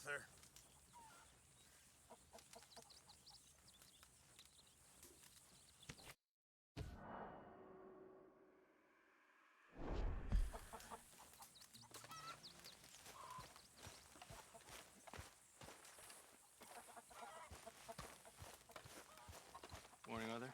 author. Morning, author.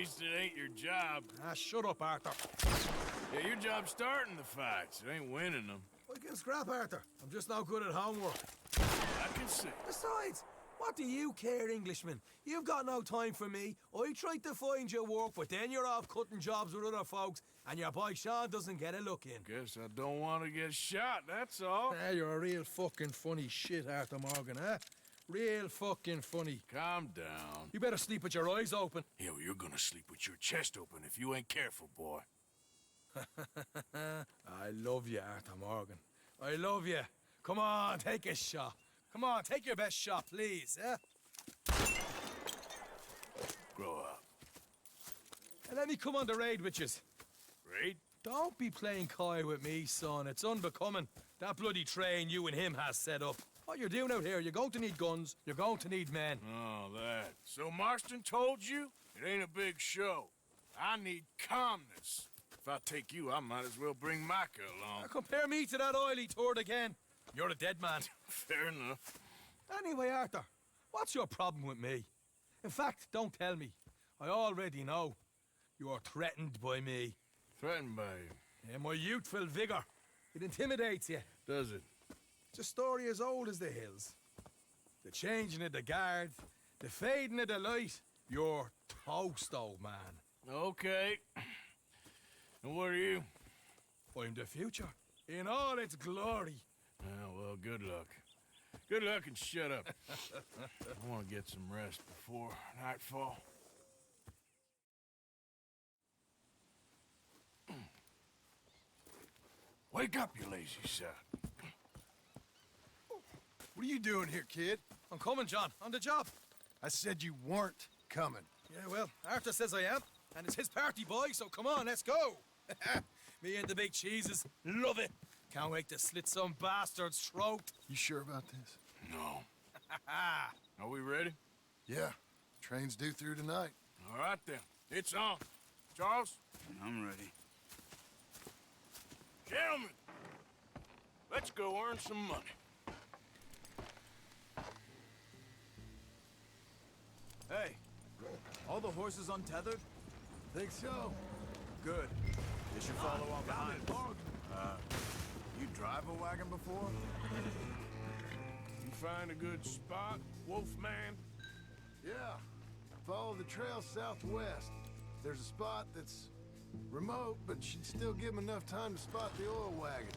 least it ain't your job. Ah, shut up, Arthur. Yeah, your job's starting the fights. It ain't winning them. I can scrap, Arthur. I'm just no good at homework. I can see. Besides, what do you care, Englishman? You've got no time for me. I tried to find you work, but then you're off cutting jobs with other folks, and your boy Sean doesn't get a look in. Guess I don't want to get shot, that's all. Ah, you're a real fucking funny shit, Arthur Morgan, huh? Real fucking funny. Calm down. You better sleep with your eyes open. Yeah, well, you're gonna sleep with your chest open if you ain't careful, boy. I love you, Arthur Morgan. I love you. Come on, take a shot. Come on, take your best shot, please, eh? Grow up. And let me come on the raid with yous. Raid? Don't be playing coy with me, son. It's unbecoming. That bloody train you and him has set up. What you're doing out here, you're going to need guns, you're going to need men. Oh, that. So Marston told you? It ain't a big show. I need calmness. If I take you, I might as well bring Micah along. Now compare me to that oily turd again. You're a dead man. Fair enough. Anyway, Arthur, what's your problem with me? In fact, don't tell me. I already know. You're threatened by me. Threatened by you. Yeah, my youthful vigor. It intimidates you. Does it? It's a story as old as the hills. The changing of the guard, the fading of the light. You're toast, old man. Okay. And what are you? I'm the future, in all its glory. Oh, well, good luck. Good luck and shut up. I want to get some rest before nightfall. Wake up, you lazy son. What are you doing here, kid? I'm coming, John. On the job. I said you weren't coming. Yeah, well, Arthur says I am. And it's his party, boy, so come on, let's go. Me and the big cheeses. Love it. Can't wait to slit some bastard's throat. You sure about this? No. Are we ready? Yeah. Train's due through tonight. All right, then. It's on. Charles? I'm ready. Gentlemen, let's go earn some money. Hey, all the horses untethered? Think so? Good. They should follow on behind us. You drive a wagon before? You find a good spot, Wolfman? Yeah. Follow the trail southwest. There's a spot that's remote, but should still give them enough time to spot the oil wagon.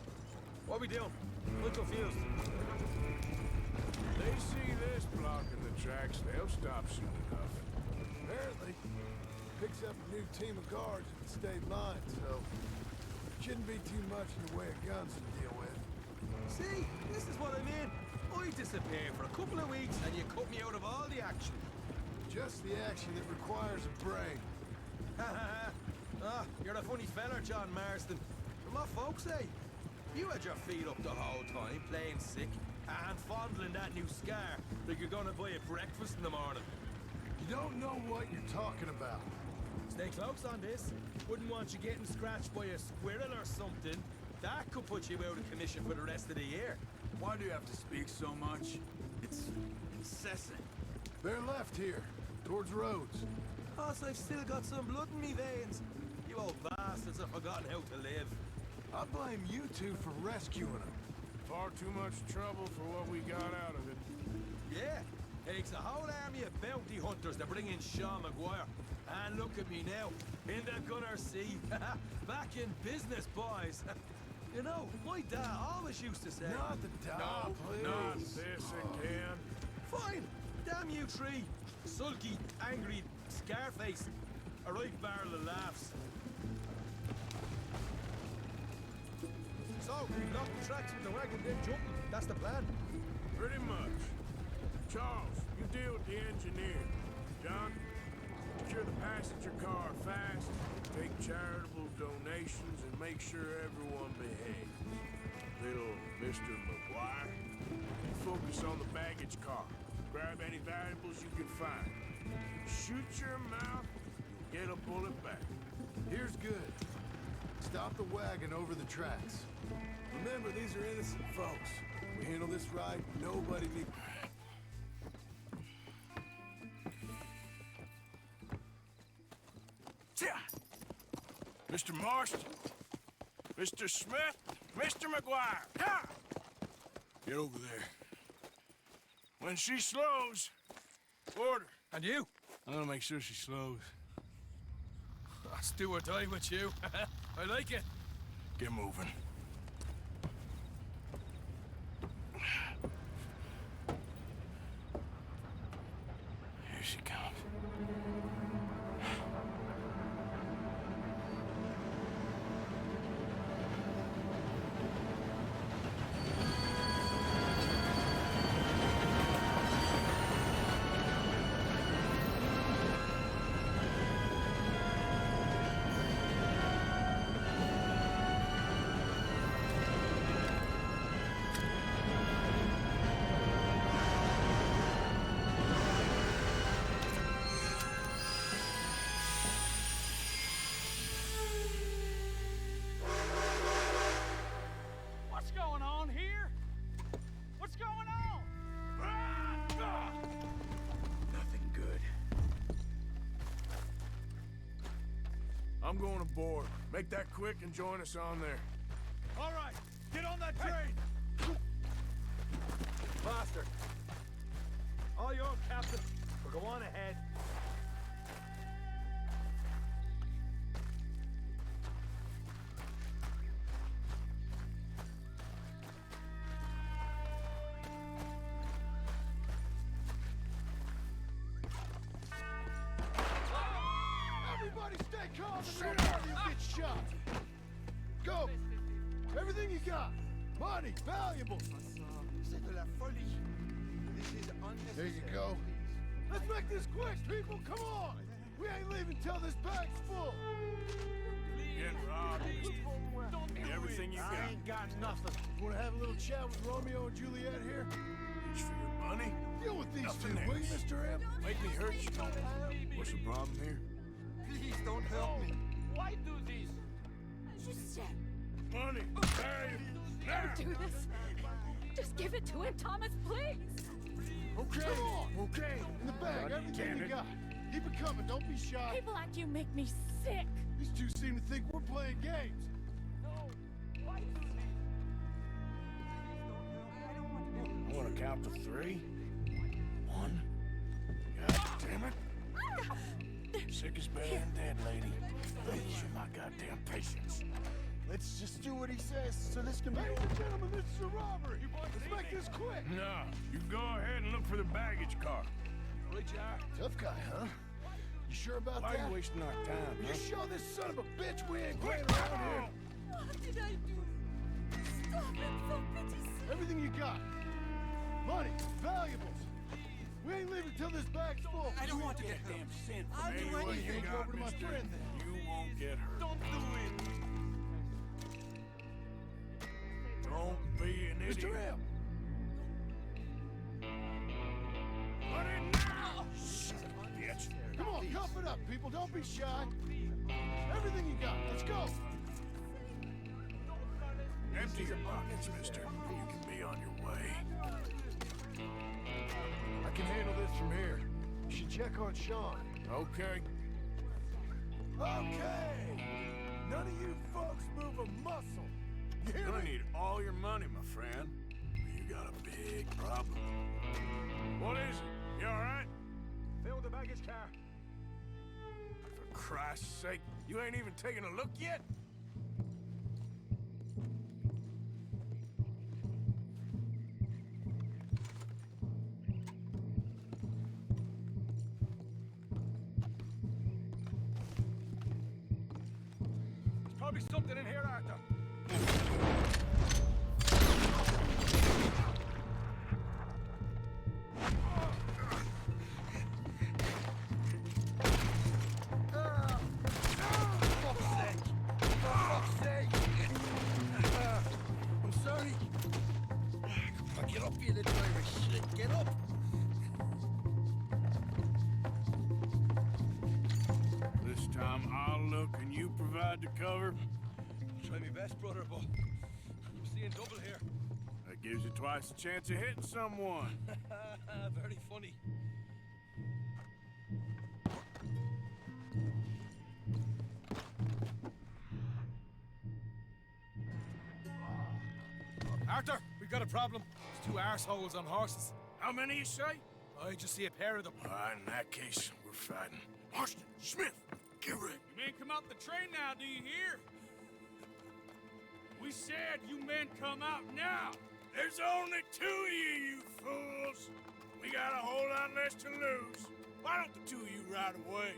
What we doing? I'm confused. They see this blocking the tracks, they'll stop soon enough. Apparently, picks up a new team of guards at the state line, so shouldn't be too much in the way of guns to deal with. See, this is what I mean. I disappear for a couple of weeks and you cut me out of all the action. Just the action that requires a brain. You're a funny fella, John Marston. And what folks say? You had your feet up the whole time, playing sick, and fondling that new scar like you're gonna buy a breakfast in the morning. You don't know what you're talking about. Stay close on this. Wouldn't want you getting scratched by a squirrel or something. That could put you out of commission for the rest of the year. Why do you have to speak so much? It's incessant. They're left here, towards Rhodes. Plus, I've still got some blood in me veins. You old bastards have forgotten how to live. I blame you two for rescuing them. Far too much trouble for what we got out of it. Yeah, takes a whole army of bounty hunters to bring in Sean McGuire. And look at me now, in the gunner seat. Back in business, boys. You know, my dad always used to say... Not the dog, please. Not this again. Fine, damn you three. Sulky, angry, Scarface. A right barrel of laughs. So, we lock the tracks with the wagon, then jumping. That's the plan. Pretty much. Charles, you deal with the engineer. John, secure the passenger car fast, take charitable donations, and make sure everyone behaves. Little Mr. McGuire, you focus on the baggage car. Grab any valuables you can find. Shoot your mouth, you'll get a bullet back. Here's good. Stop the wagon over the tracks. Remember, these are innocent folks. We handle this right, nobody needs... Mr. Marston, Mr. Smith, Mr. McGuire, ha! Get over there. When she slows, order. And you? I'm gonna make sure she slows. Let's do or die with you. I like it. Get moving. Here she comes. What's going on here? What's going on? Nothing good. I'm going aboard. Make that quick and join us on there. All right, get on that train. Faster. All yours, Captain. We'll go on ahead. Everybody stay calm and no one of you get shot. Go. Everything you got. Money, valuables. C'est de la folie. This is unnecessary. There you go. Let's make this quick, people. Come on. We ain't leaving till this bag's full. Get robbed, mister. Everything you got. I ain't got nothing. Want to have a little chat with Romeo and Juliet here? Reach for your money. Deal with these Nothing two, will you, else. Mr. M? Make me hurt you. What's the problem here? Please don't hurt me. Why do this? Just Money. Hey. don't do this. Just give it to him, Thomas, please. Okay. Come on. Okay. In the bag, God everything damn you it. got. Keep it coming. Don't be shy. People like you make me sick. These two seem to think we're playing games. No. Why do this? I'm gonna count to 3. 1. God damn it. Sick as bad and dead, lady. Use my goddamn patience. Let's just do what he says so this can be. Ladies and gentlemen, this is a robbery. Let's make this quick. No, you go ahead and look for the baggage car. Right, you are. Tough guy, huh? You sure about Why are that? you wasting our time, You huh? show this son of a bitch we ain't playing around here. What did I do? Stop it, for pity's sake. Everything you got. Money, valuables. We ain't leaving till this bag's full. I don't want to get hurt. Sin I'll do anyway anything. you Hand you got, over to my mister. friend then. You won't get hurt. Don't do it. Don't be an idiot. Mr. M. Put it now! Son of a bitch. Come on, cuff it up, people. Don't be shy. Everything you got. Let's go. Empty your pockets, mister. You can be on your way. I can handle this from here. You should check on Sean. Okay. Okay. None of you folks move a muscle. You hear You're gonna me? need all your money, my friend. You got a big problem. What is it? You alright? Fill the baggage car. For Christ's sake, you ain't even taken a look yet? There's probably something in here, Arthur. I'm sorry. Come on, get up, you little Irish shit. Get up. This time I'll look and you provide the cover. Try my best, brother, but I'm seeing double here. That gives you twice the chance of hitting someone. Very funny. Arthur, we got a problem. There's two arseholes on horses. How many you say? I just see a pair of them. All right, in that case, we're fighting. Marston, Smith, get ready. You men come out the train now, do you hear? We said you men come out now. There's only two of you, you fools. We got a whole lot less to lose. Why don't the two of you ride away?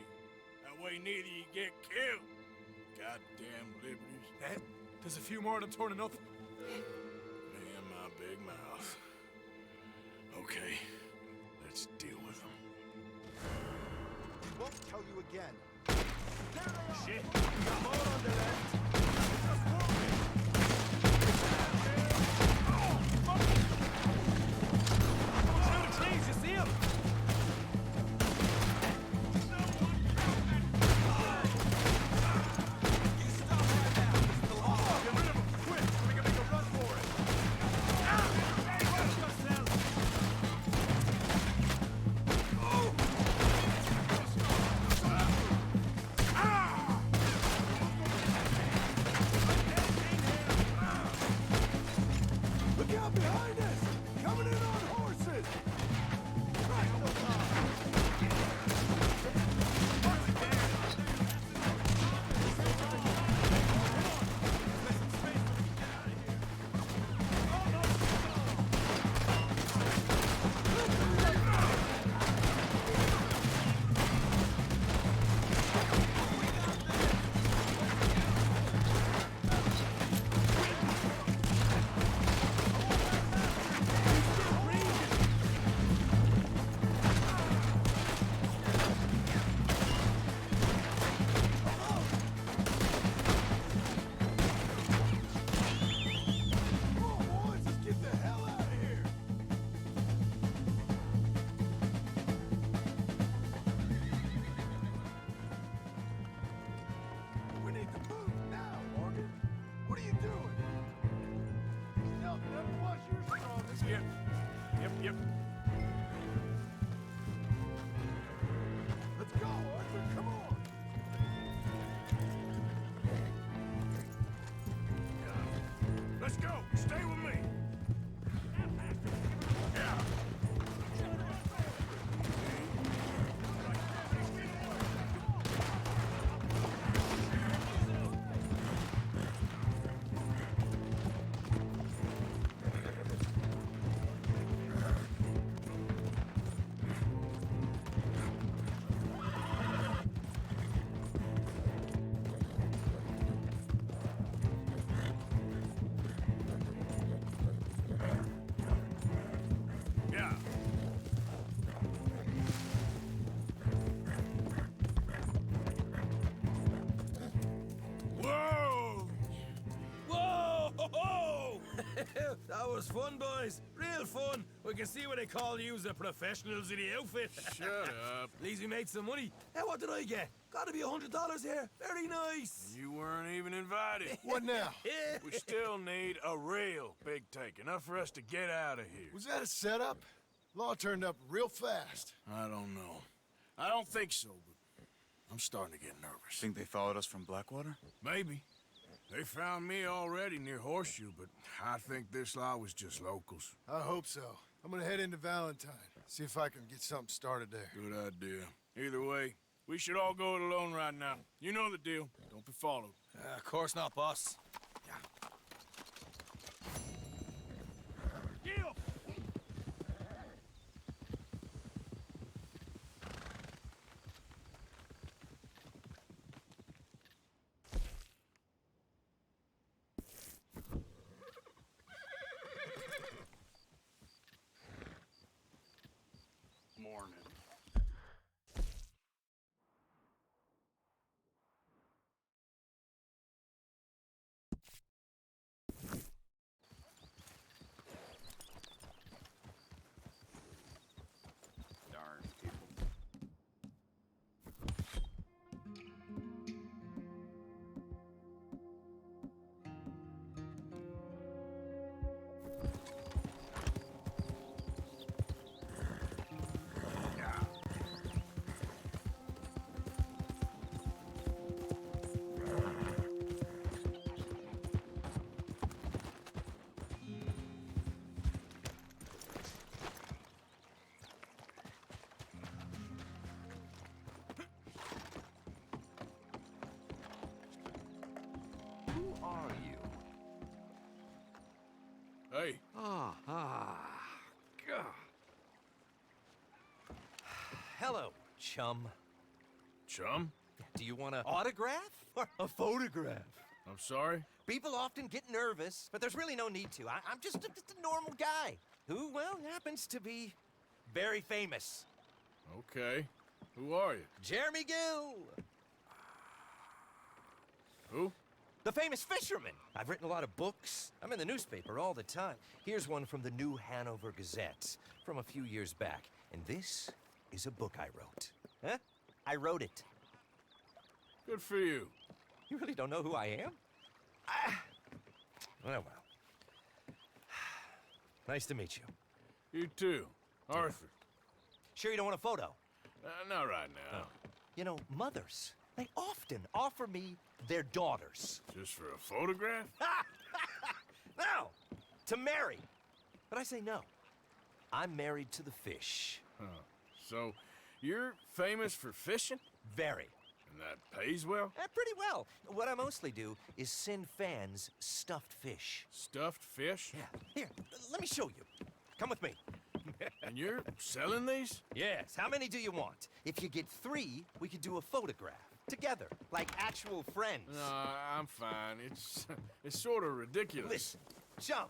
That way neither of you get killed. Goddamn liberties. There's a few more of them turning up. Me and my big mouth. Okay, let's deal with them. We won't tell you again. Shit! Come on the left! Please, you see him? You stop right now. Get rid of him, quick, so we can make a run for it. Look out behind us! Coming in on horses! Yep. Let's go, Arthur, come on! Let's go. Stay with me. Yeah. Yeah. Whoa! Whoa! Ho, ho! That was fun, boys. Real fun. We can see what they call you the professionals in the outfit. Shut up. At least we made some money. Hey, what did I get? Gotta be $100 here. Very nice. You weren't even invited. What now? We still need a real big take, enough for us to get out of here. Was that a setup? Law turned up real fast. I don't know. I don't think so, but I'm starting to get nervous. Think they followed us from Blackwater? Maybe. They found me already near Horseshoe, but I think this lot was just locals. I hope so. I'm gonna head into Valentine, see if I can get something started there. Good idea. Either way, we should all go it alone right now. You know the deal. Don't be followed. Of course not, boss. Deal! Morning. are you? Hey, God. Hello, chum. chum? Do you want an autograph or a photograph? I'm sorry? People often get nervous, but there's really no need to. I'm just a normal guy who, well, happens to be very famous. Okay. Who are you? Jeremy Gill, Who? the famous fisherman. I've written a lot of books. I'm in the newspaper all the time. Here's one from the New Hanover Gazette from a few years back. And this is a book I wrote. Huh? I wrote it. Good for you. You really don't know who I am? Well. Nice to meet you. You too. Arthur. Sure you don't want a photo? Not right now. You know, mothers, they often offer me their daughters. Just for a photograph? No, to marry. But I say no. I'm married to the fish. Huh. So, you're famous for fishing? Very. And that pays well? Pretty well. What I mostly do is send fans stuffed fish. Stuffed fish? Yeah. Here, let me show you. Come with me. And you're selling these? Yes. How many do you want? If you get 3, we could do a photograph. Together, like actual friends. No, I'm fine. It's sort of ridiculous. Listen, chum.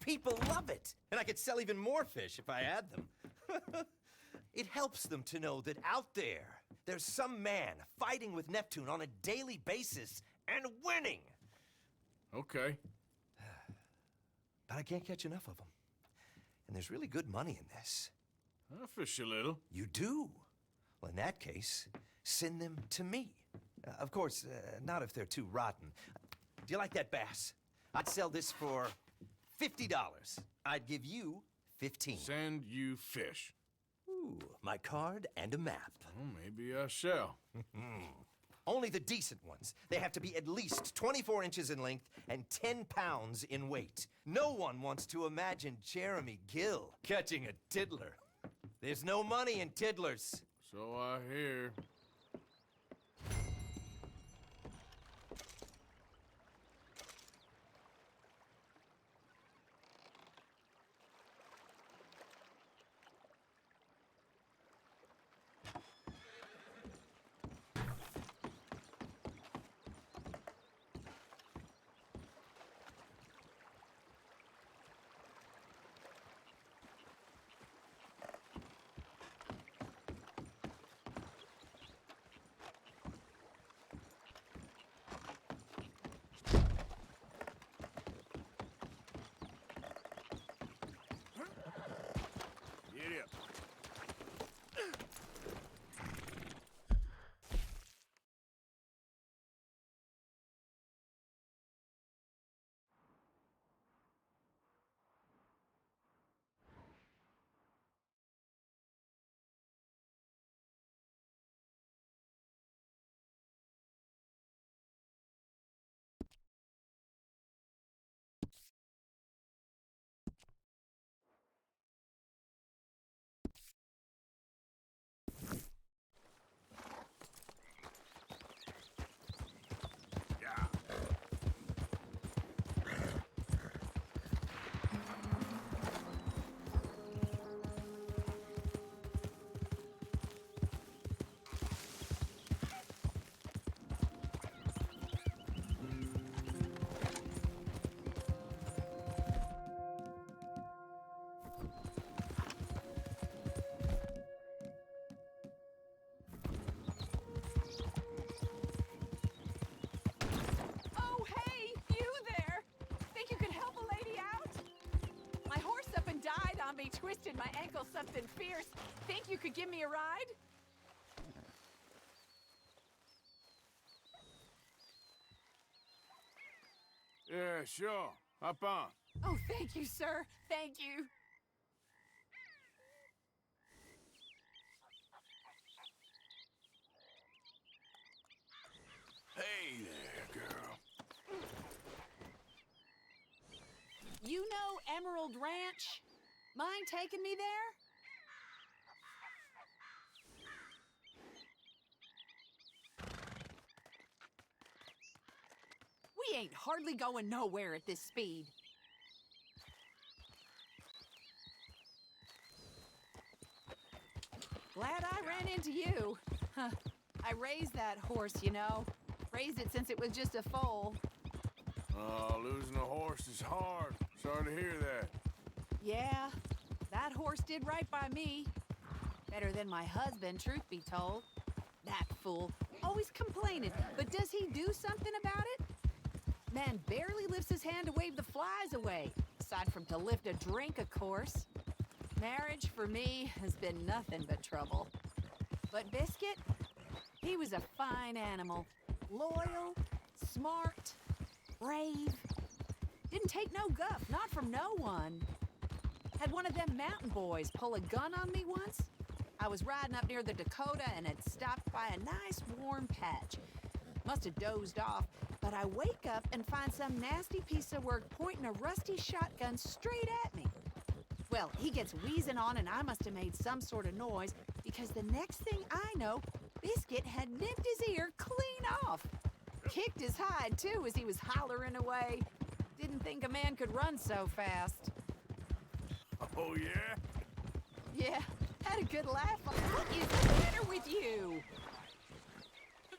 People love it. And I could sell even more fish if I had them. It helps them to know that out there's some man fighting with Neptune on a daily basis and winning. Okay. But I can't catch enough of them. And there's really good money in this. I'll fish a little. You do? Well, in that case, send them to me. Of course, not if they're too rotten. Do you like that bass? I'd sell this for $50. I'd give you 15. Send you fish. Ooh, my card and a map. Well, maybe I shall. Only the decent ones. They have to be at least 24 inches in length and 10 pounds in weight. No one wants to imagine Jeremy Gill catching a tiddler. There's no money in tiddlers. So I hear. Get up. Twisted my ankle something fierce. Think you could give me a ride? Yeah, sure. Hop on. Oh, thank you, sir. Thank you. Hey there, girl. You know Emerald Ranch? Mind taking me there? We He ain't hardly going nowhere at this speed. Glad I ran into you. Huh. I raised that horse, you know. Raised it since it was just a foal. Oh, losing a horse is hard. Sorry to hear that. Yeah, that horse did right by me. Better than my husband, truth be told. That fool, always complaining, but does he do something about it? Man barely lifts his hand to wave the flies away, aside from to lift a drink, of course. Marriage, for me, has been nothing but trouble. But Biscuit, he was a fine animal. Loyal, smart, brave. Didn't take no guff, not from no one. Had one of them mountain boys pull a gun on me once. I was riding up near the Dakota and had stopped by a nice warm patch. Must have dozed off, but I wake up and find some nasty piece of work pointing a rusty shotgun straight at me. Well, he gets wheezing on and I must have made some sort of noise because the next thing I know, Biscuit had nipped his ear clean off. Kicked his hide, too, as he was hollering away. Didn't think a man could run so fast. Oh, yeah? Yeah, had a good laugh. What is the matter with you?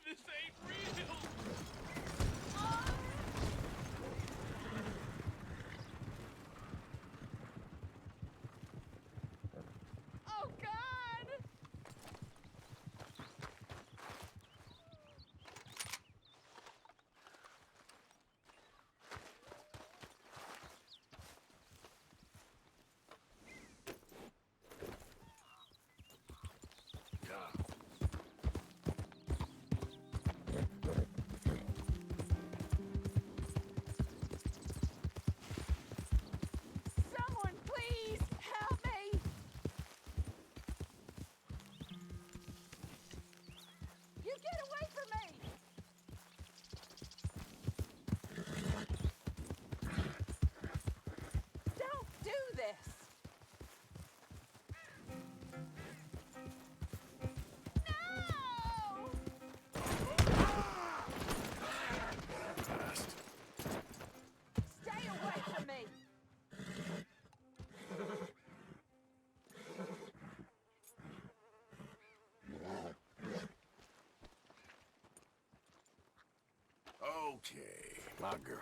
This ain't real! Oh, God! Someone please help me! You get away from me! Don't do this! No! Stay away from me! Okay, my girl.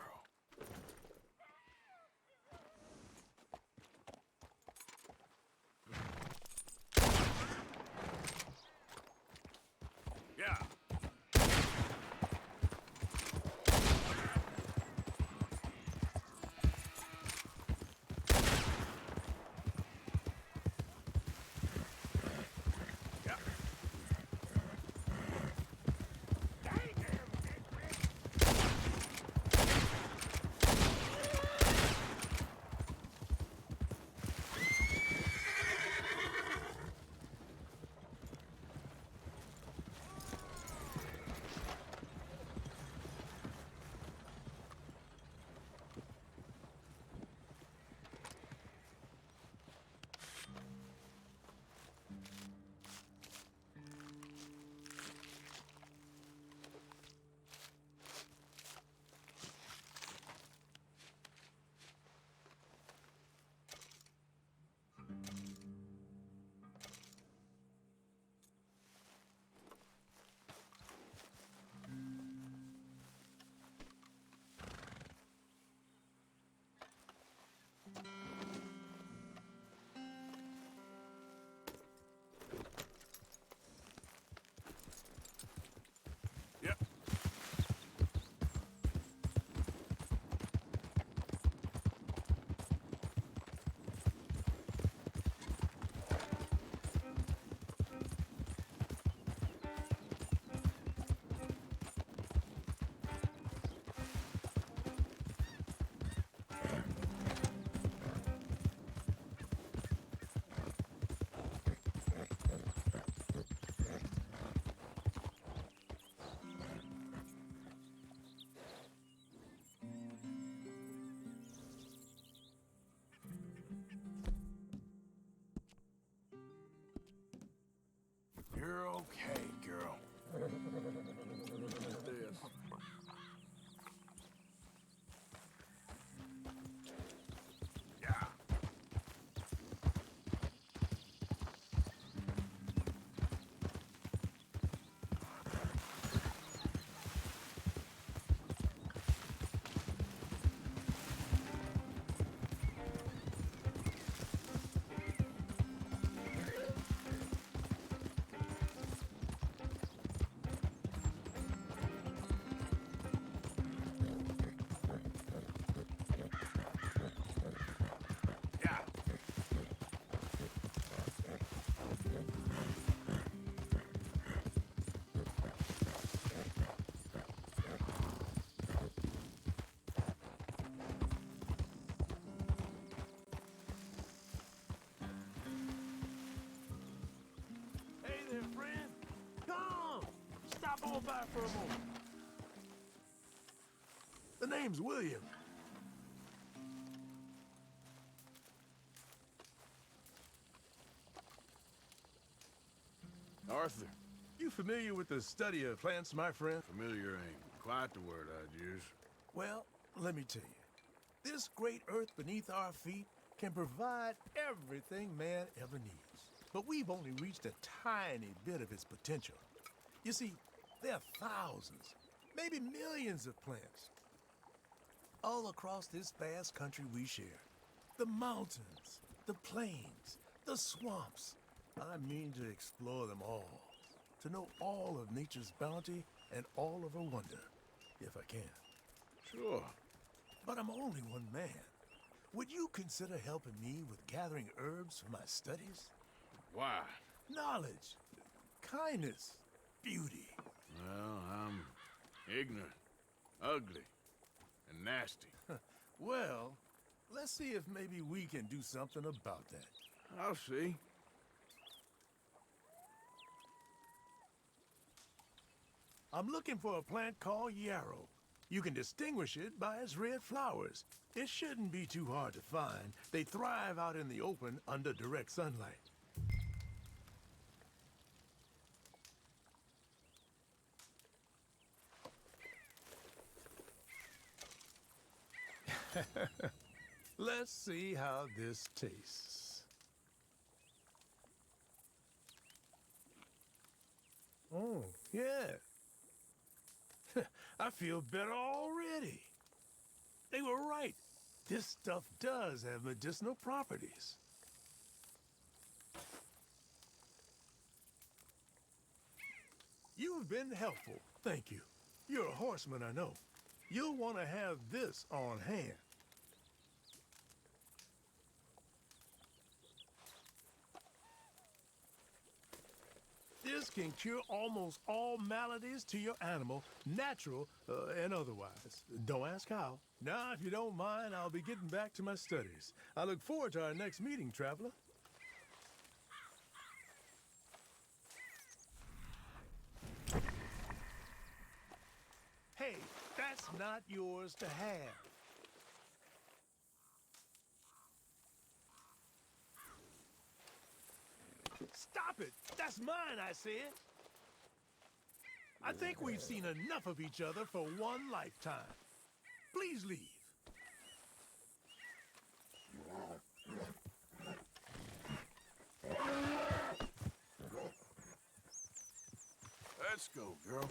Yeah. Yeah. by for a moment? The name's William. Arthur. You familiar with the study of plants, my friend? Familiar ain't quite the word I'd use. Well, let me tell you. This great earth beneath our feet can provide everything man ever needs. But we've only reached a tiny bit of its potential. You see, there are thousands, maybe millions of plants all across this vast country we share. The mountains, the plains, the swamps. I mean to explore them all, to know all of nature's bounty and all of her wonder, if I can. Sure. But I'm only one man. Would you consider helping me with gathering herbs for my studies? Why? Knowledge, kindness, beauty. Well, I'm ignorant, ugly, and nasty. Well, let's see if maybe we can do something about that. I'll see. I'm looking for a plant called yarrow. You can distinguish it by its red flowers. It shouldn't be too hard to find. They thrive out in the open under direct sunlight. Let's see how this tastes. Oh, yeah. I feel better already. They were right. This stuff does have medicinal properties. You've been helpful. Thank you. You're a horseman, I know. You'll want to have this on hand. This can cure almost all maladies to your animal, natural and otherwise. Don't ask how. Now, if you don't mind, I'll be getting back to my studies. I look forward to our next meeting, traveler. Hey, that's not yours to have. Stop it! That's mine, I said! I think we've seen enough of each other for one lifetime. Please leave. Let's go, girl.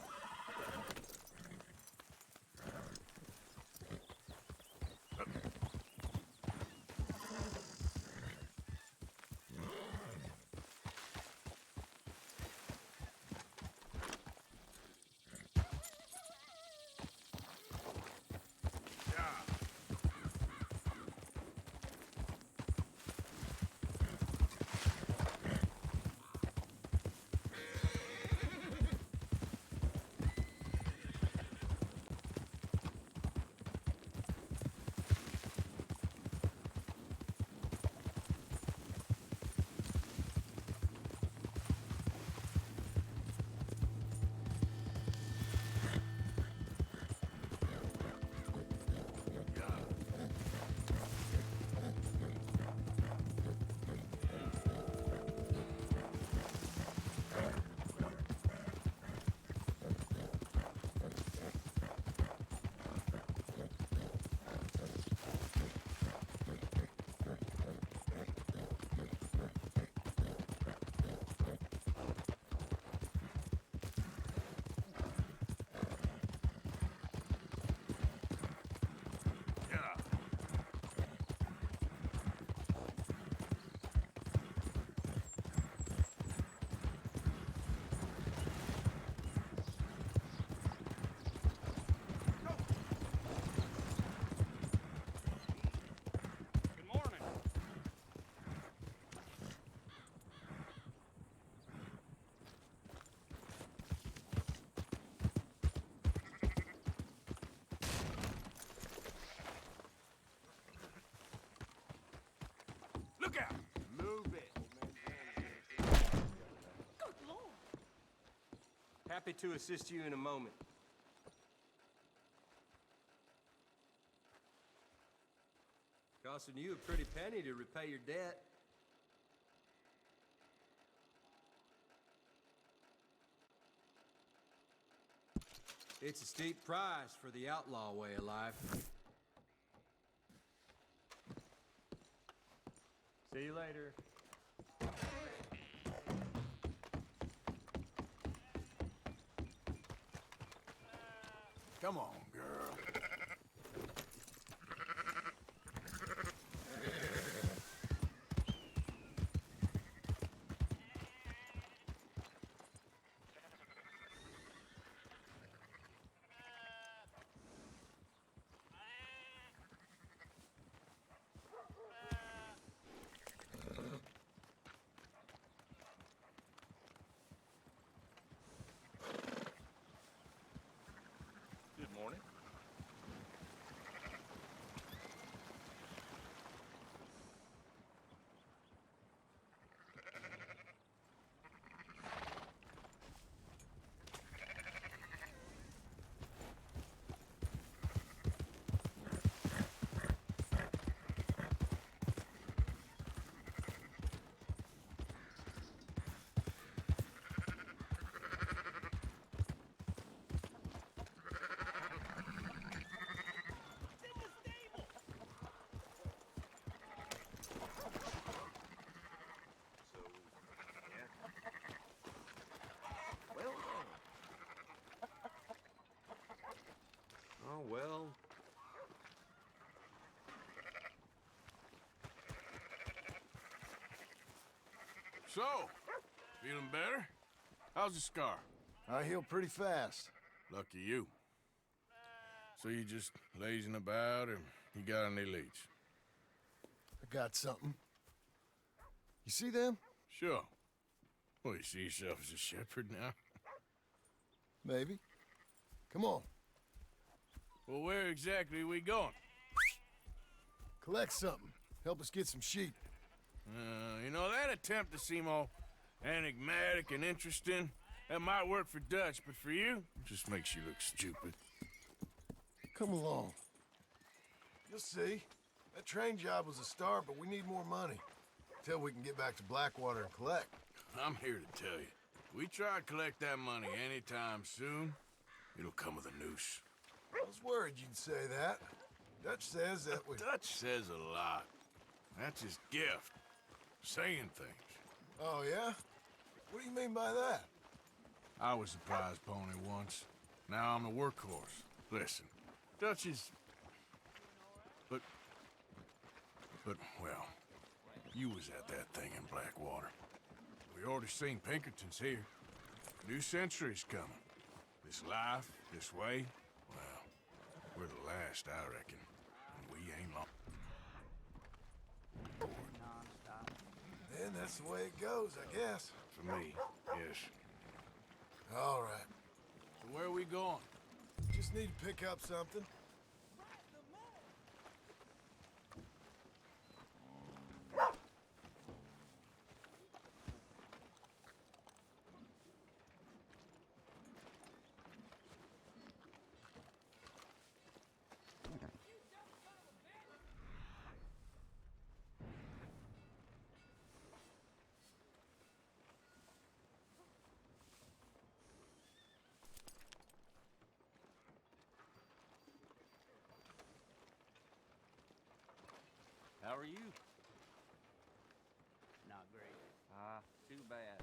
Look out! Move it. Good lord. Happy to assist you in a moment. Costing you a pretty penny to repay your debt. It's a steep price for the outlaw way of life. See you later. Come on, girl. Good morning. Oh, well. So, feeling better? How's the scar? I heal pretty fast. Lucky you. So you just lazing about, or you got any leads? I got something. You see them? Sure. Well, you see yourself as a shepherd now? Maybe. Come on. Well, where exactly are we going? Collect something. Help us get some sheep. You know, that attempt to seem all enigmatic and interesting, that might work for Dutch, but for you, it just makes you look stupid. Come along. You'll see. That train job was a start, but we need more money. Till we can get back to Blackwater and collect. I'm here to tell you, we try to collect that money anytime soon, it'll come with a noose. I was worried you'd say that. Dutch says that we... Dutch says a lot. That's his gift. Saying things. Oh, yeah? What do you mean by that? I was a prize pony once. Now I'm the workhorse. Listen, Dutch is... But, well, you was at that thing in Blackwater. We already seen Pinkertons here. New century's coming. This life, this way, well, we're the last, I reckon. And we ain't long. Then that's the way it goes, I guess. For me, yes. All right. So where are we going? Just need to pick up something. How are you? Not great. Ah, too bad.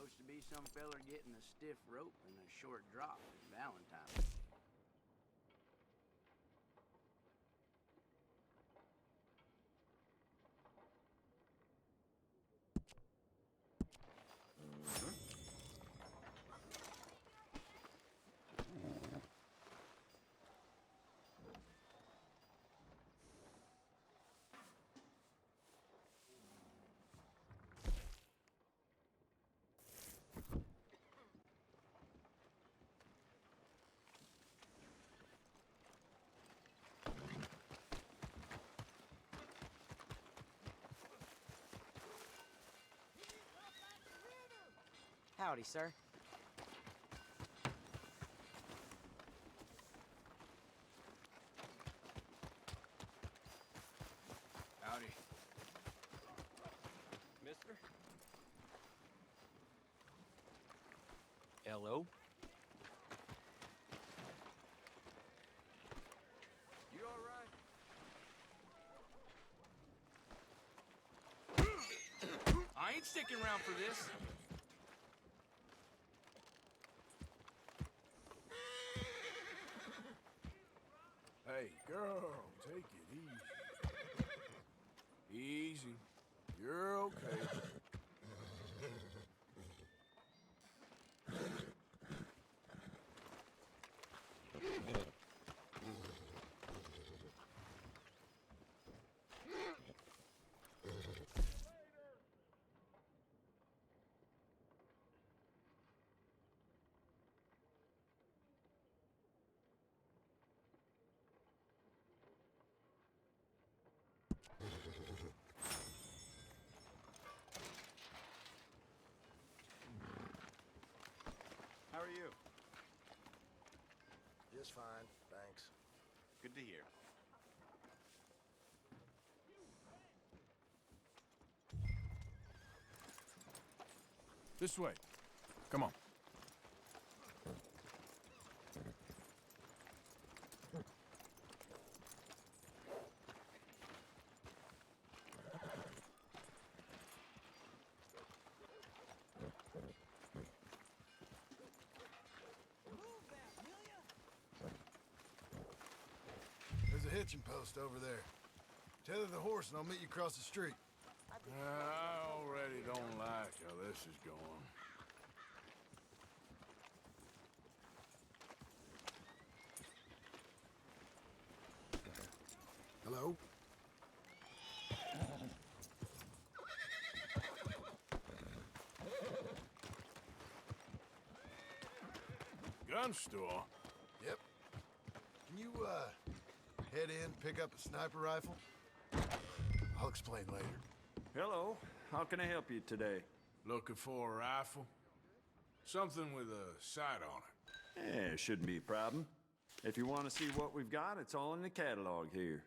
Supposed to be some feller getting a stiff rope and a short drop in Valentine. Howdy, sir. Howdy. Mister? Hello. You all right? I ain't sticking around for this. Hey, girl, take it easy. Easy. You're okay. How are you? Just fine, thanks. Good to hear. This way. Come on. There's a hitching post over there. Tether the horse and I'll meet you across the street. I already don't like how this is going. Hello? Gun store? Yep. Can you, head in, pick up a sniper rifle? I'll explain later. Hello. How can I help you today? Looking for a rifle? Something with a sight on it. Yeah, shouldn't be a problem. If you want to see what we've got, it's all in the catalog here.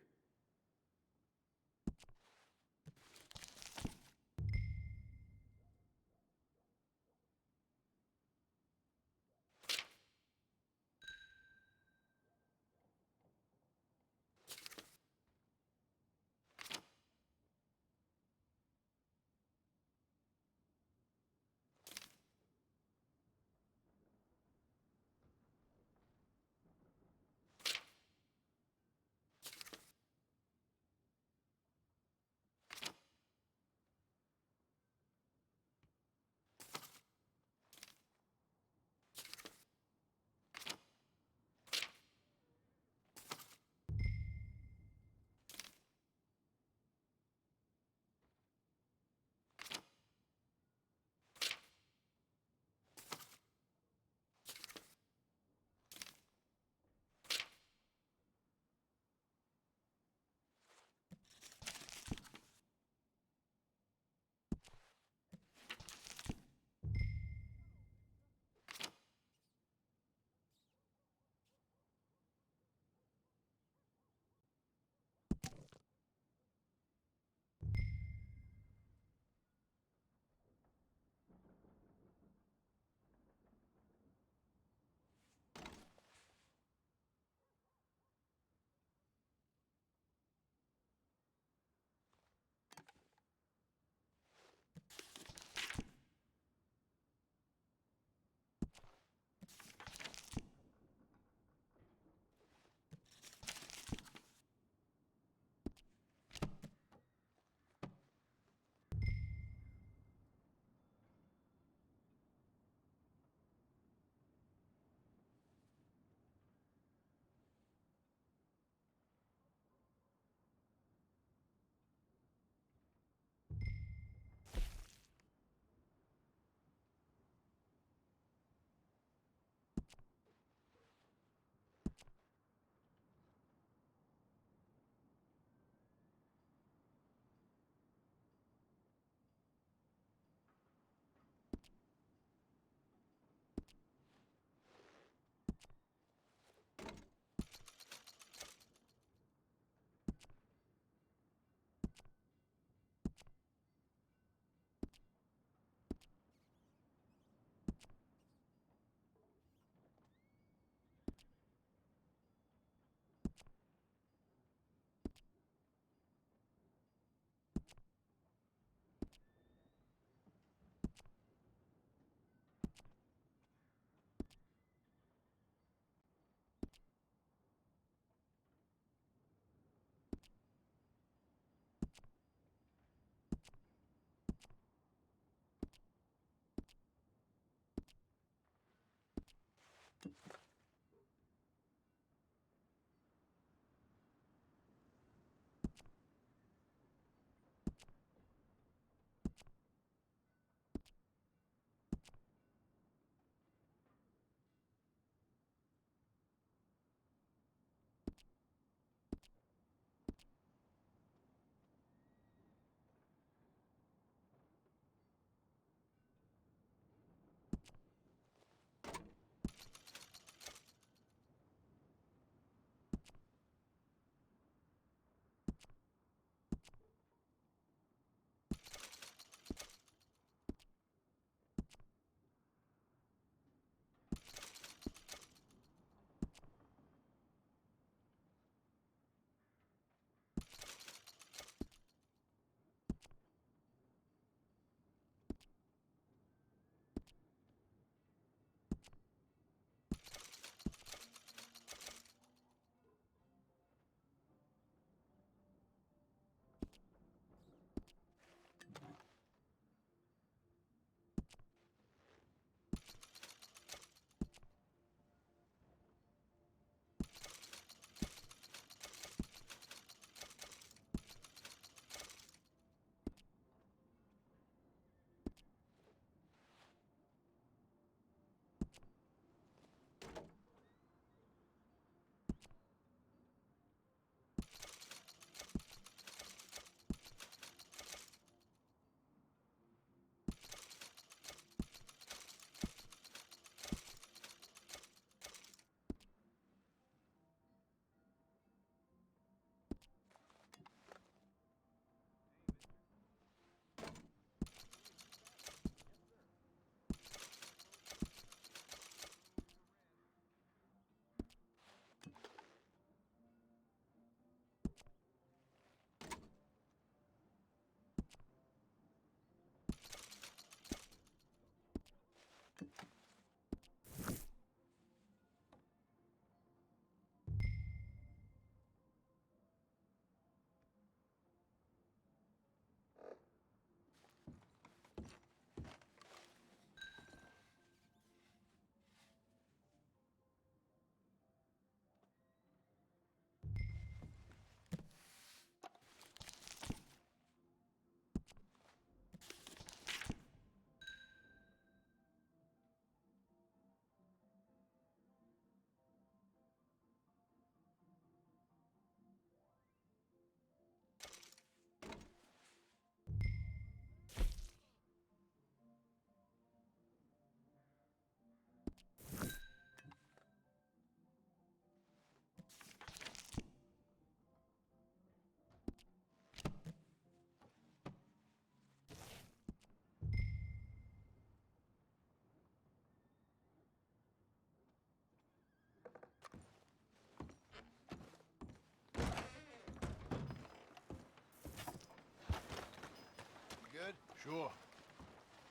Good? Sure.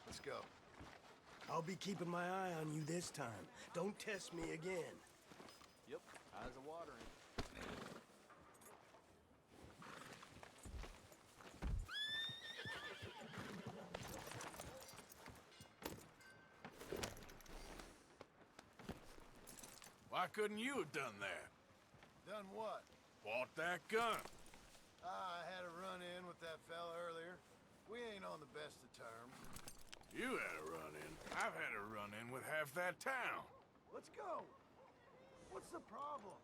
Let's go. I'll be keeping my eye on you this time. Don't test me again. Yep, eyes are watering. Why couldn't you have done that? Done what? Bought that gun. I had a run-in with that fella earlier. We ain't on the best of terms. You had a run-in. I've had a run-in with half that town. Let's go. What's the problem?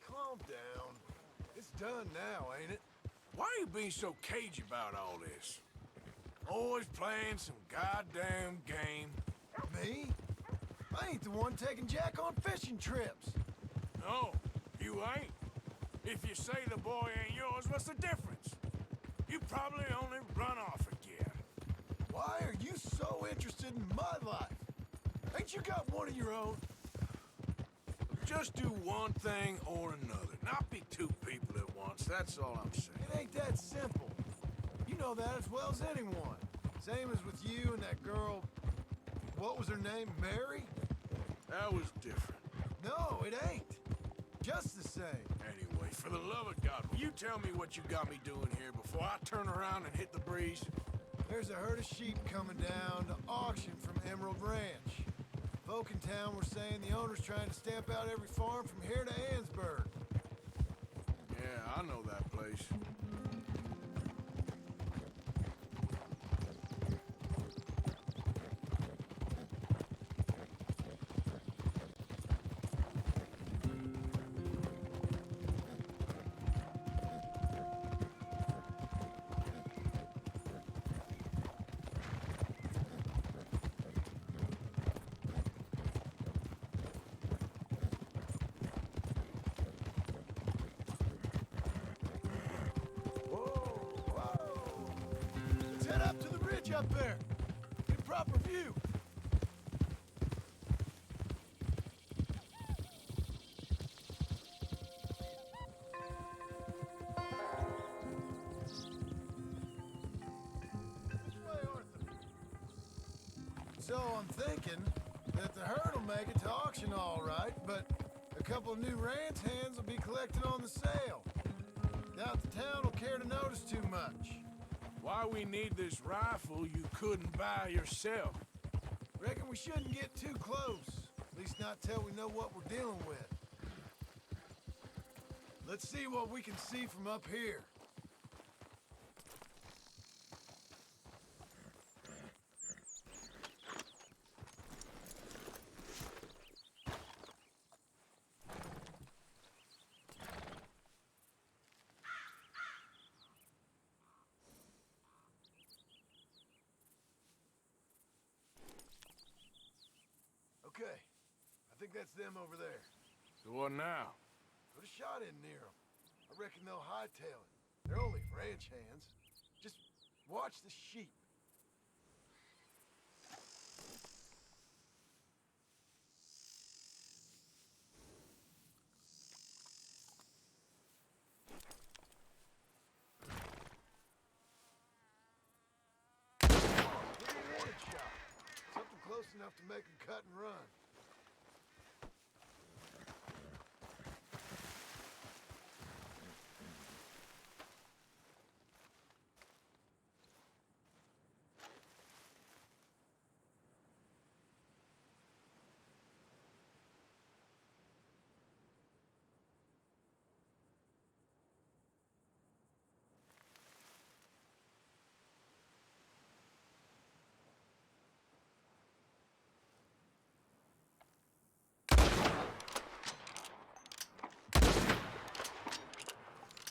Calm down. It's done now, ain't it? Why are you being so cagey about all this? Always playing some goddamn game. Me? I ain't the one taking Jack on fishing trips. No, you ain't. If you say the boy ain't yours, what's the difference? You probably only run off again. Why are you so interested in my life? Ain't you got one of your own? Just do one thing or another. Not be two people at once, that's all I'm saying. It ain't that simple. You know that as well as anyone. Same as with you and that girl... What was her name? Mary? That was different. No, it ain't. Just the same. Anyway, for the love of God, will you tell me what you got me doing here before I turn around and hit the breeze? There's a herd of sheep coming down to auction from Emerald Ranch. Folk in town were saying the owner's trying to stamp out every farm from here to Ansburg. Yeah, I know that place. Up to the ridge up there. Get a proper view. Which way, Arthur? So I'm thinking that the herd will make it to auction all right, but a couple of new ranch hands will be collected on the sale. Doubt the town will care to notice too much. Why we need this rifle you couldn't buy yourself? Reckon we shouldn't get too close. At least not till we know what we're dealing with. Let's see what we can see from up here. Okay, I think that's them over there. So what now? Put a shot in near them. I reckon they'll hightail it. They're only ranch hands. Just watch the sheep. Give me a warning shot. Something close enough to make them cut and run.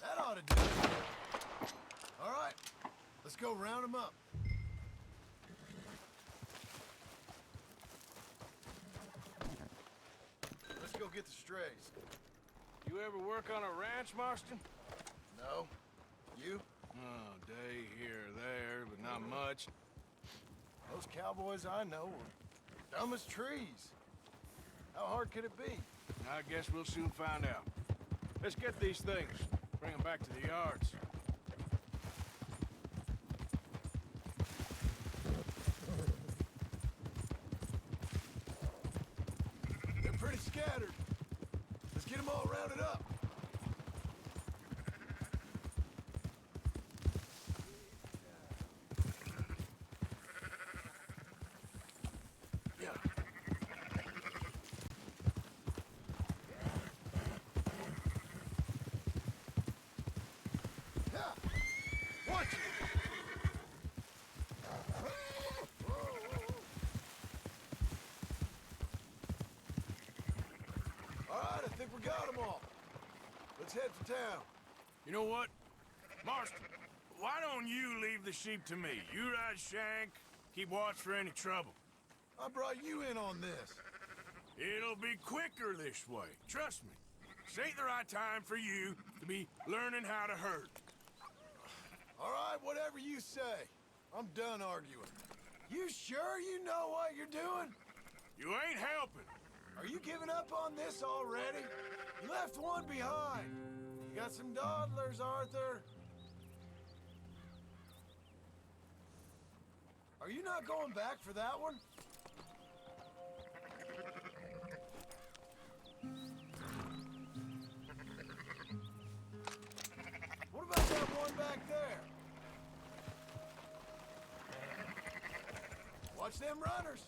That ought to do it. All right, let's go round them up. Let's go get the strays. You ever work on a ranch, Marston? No. You? Oh, day here or there, but not much. Those cowboys I know are dumb as trees. How hard could it be? I guess we'll soon find out. Let's get these things. Bring them back to the yards. They're pretty scattered. Let's get them all rounded up. Yeah. Watch it! All right, I think we got them all. Let's head for town. You know what? Marston, why don't you leave the sheep to me? You ride Shank, keep watch for any trouble. I brought you in on this. It'll be quicker this way. Trust me. This ain't the right time for you to be learning how to herd. All right, whatever you say. I'm done arguing. You sure you know what you're doing? You ain't helping. Are you giving up on this already? You left one behind. You got some dawdlers, Arthur. Are you not going back for that one? What about that one back there? Watch them runners.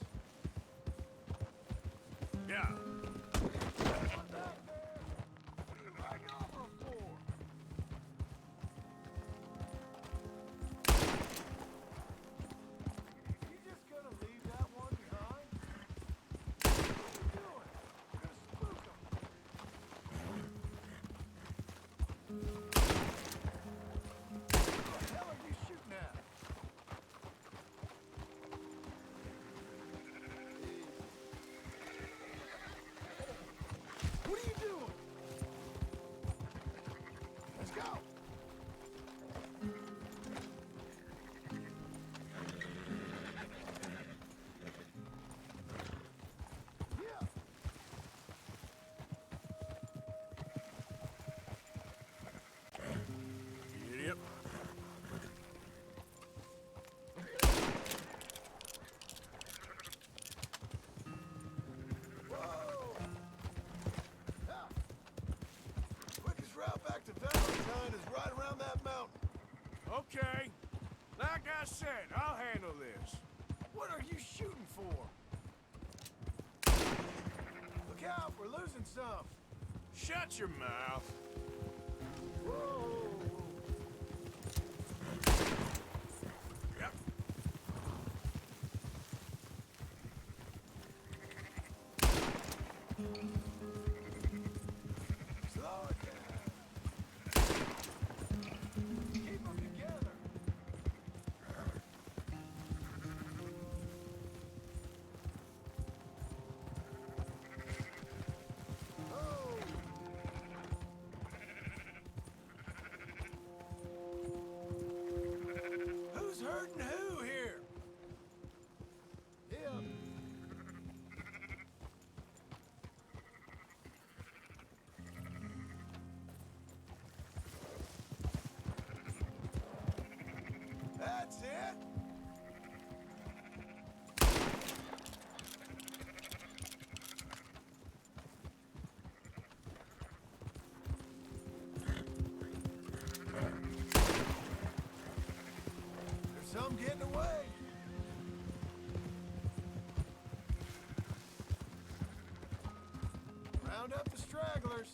Okay. Like I said, I'll handle this. What are you shooting for? Look out, we're losing some. Shut your mouth. Whoa. Yep. Slow it down. Keep them together. Oh. Who's hurting who here? Him. That's it. There's some getting away. Round up the stragglers.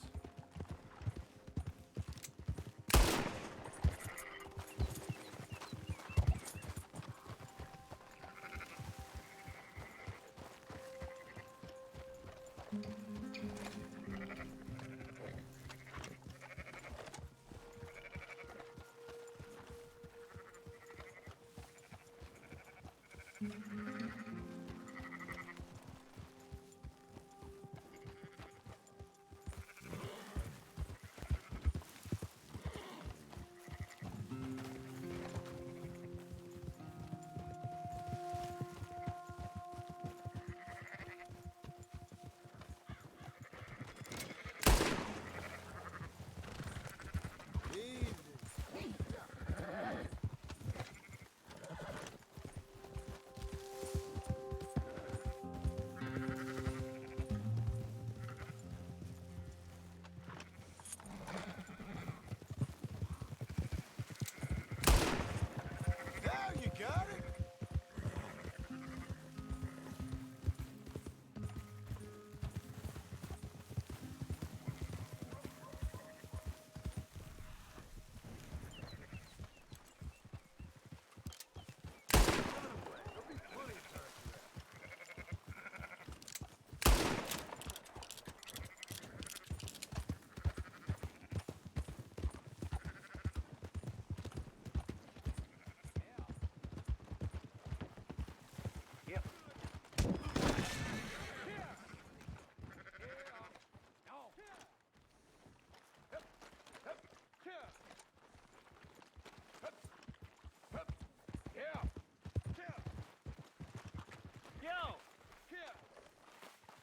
Now you got it.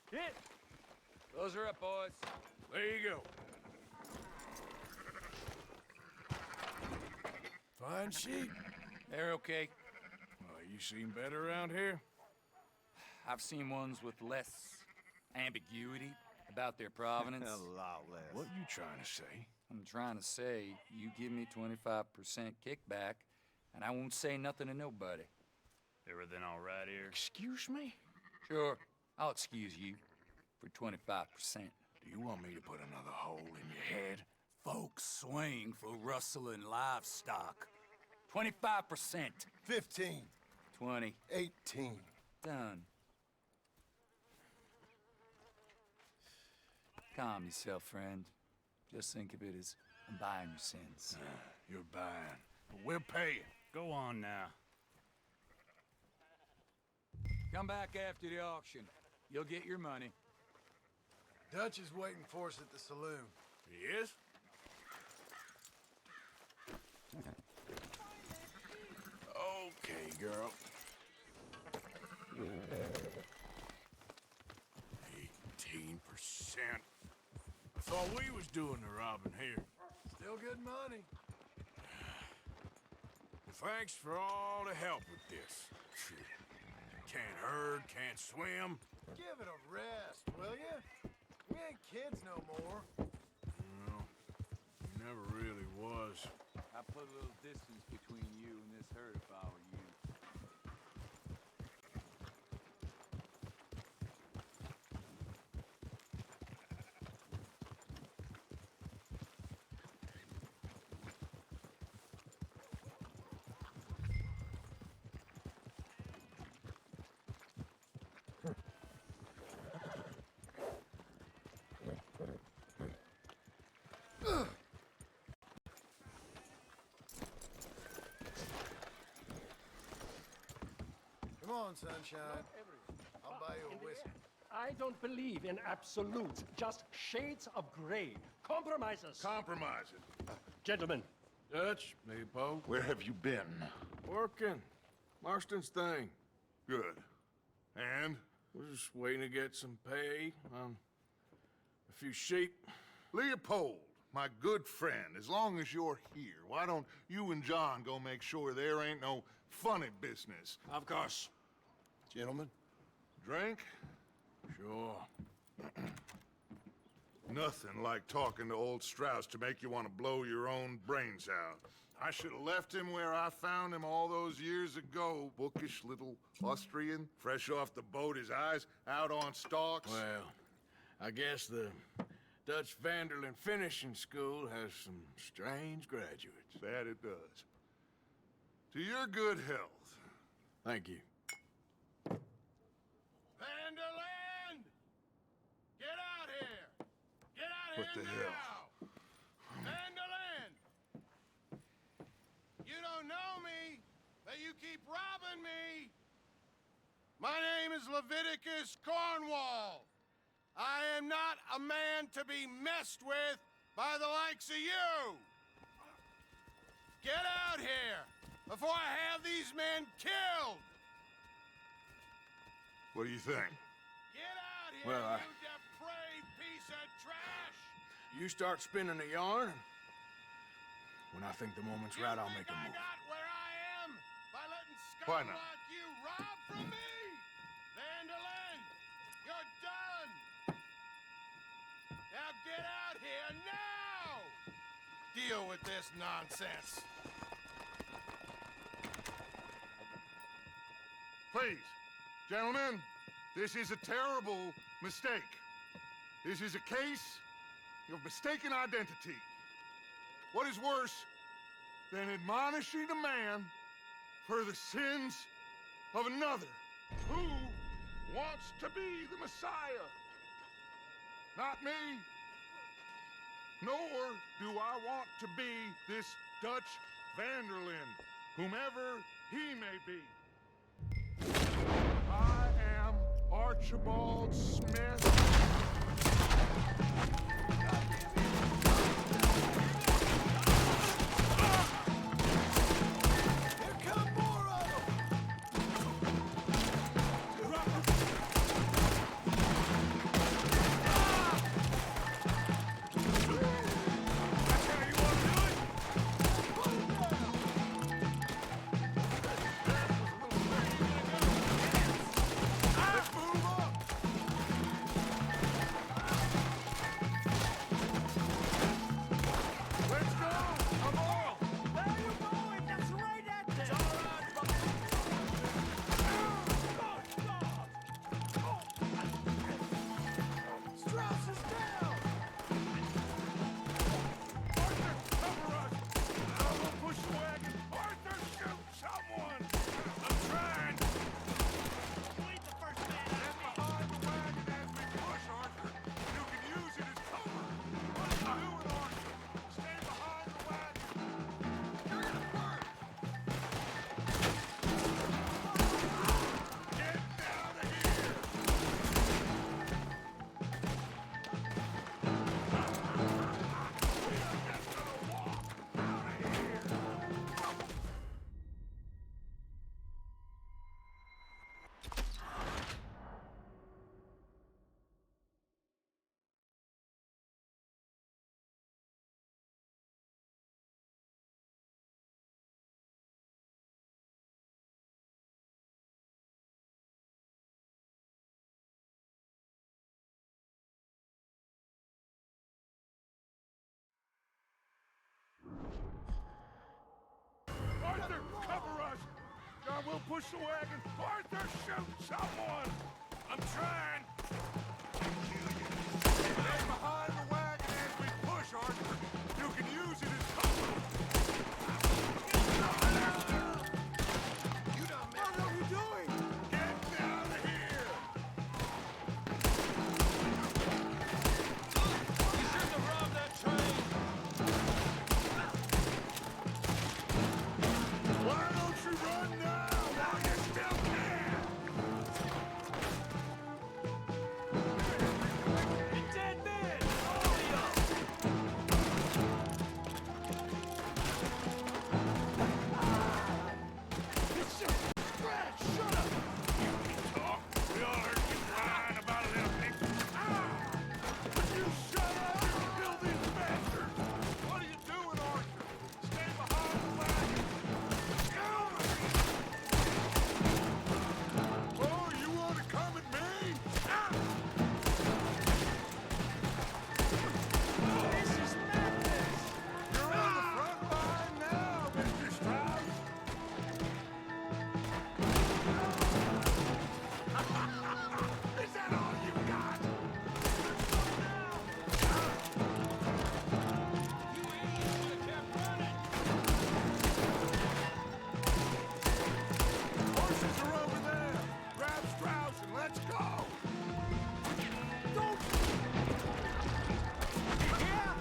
Hit! Those are up, boys. There you go. Fine sheep. They're okay. You seem better around here? I've seen ones with less ambiguity about their provenance. A lot less. What you trying to say? I'm trying to say, you give me 25% kickback, and I won't say nothing to nobody. Everything all right here? Excuse me? Sure, I'll excuse you for 25%. Do you want me to put another hole in your head? Folks swing for rustling livestock. 25%. 15. 20. 18. Done. Calm yourself, friend. Just think of it as I'm buying your sins. You're buying, but we're paying. Go on now. Come back after the auction. You'll get your money. Dutch is waiting for us at the saloon. He is? Okay, girl. 18%. I thought we was doing the robbing here. Still good money. Well, thanks for all the help with this. Can't herd, can't swim. Give it a rest, will ya? We ain't kids no more. No, never really was. I put a little distance between you and this herd if I were you. Come on, sunshine. I'll buy you a whiskey. I don't believe in absolutes, just shades of gray. Compromises. Compromise it. Gentlemen. Dutch, me, Poe. Where have you been? Working. Marston's thing. Good. And? We're just waiting to get some pay on a few sheep. Leopold, my good friend, as long as you're here, why don't you and John go make sure there ain't no funny business? Of course. Gentlemen? Drink? Sure. Nothing like talking to old Strauss to make you want to blow your own brains out. I should have left him where I found him all those years ago. Bookish little Austrian, fresh off the boat, his eyes out on stalks. Well, I guess the Dutch Vanderlyn Finishing School has some strange graduates. That it does. To your good health. Thank you. Vanderland! Get out here! Get out What here the now! hell? Vanderland! You don't know me, but you keep robbing me! My name is Leviticus Cornwall. I am not a man to be messed with by the likes of you! Get out here before I have these men killed! What do you think? Get out here, Well, you depraved piece of trash! You start spinning a yarn, and when I think the moment's right, I'll make a move. I got where I am by letting Why scum not? like you rob from me! Vanderlyn, you're done! Now get out here now! Deal with this nonsense. Please, gentlemen, this is a terrible mistake. This is a case of mistaken identity. What is worse than admonishing a man for the sins of another who wants to be the Messiah? Not me. Nor do I want to be this Dutch Vanderlyn, whomever he may be. I am Archibald Smith. Here come more of them! Don't push the wagon! Arthur, shoot someone! I'm trying. Stay behind the wagon as we push, Arthur. You can use it as cover. You done What are you doing? Get out of here! You shouldn't have robbed that train! Why don't you run now while you still can? You dead man! All of you! It's just Brad, shut up! Talk. We all heard you whine about a little thing. You shut up, you filthy bastard! What are you doing, Arthur? Stay behind the wagon! Oh, you want to come at me? This is madness! You're on the front line now, Mr. Strauss! Is that all you got? You idiots should have kept running! Horses are over there! Grab Strauss and let's go! Don't! Yeah!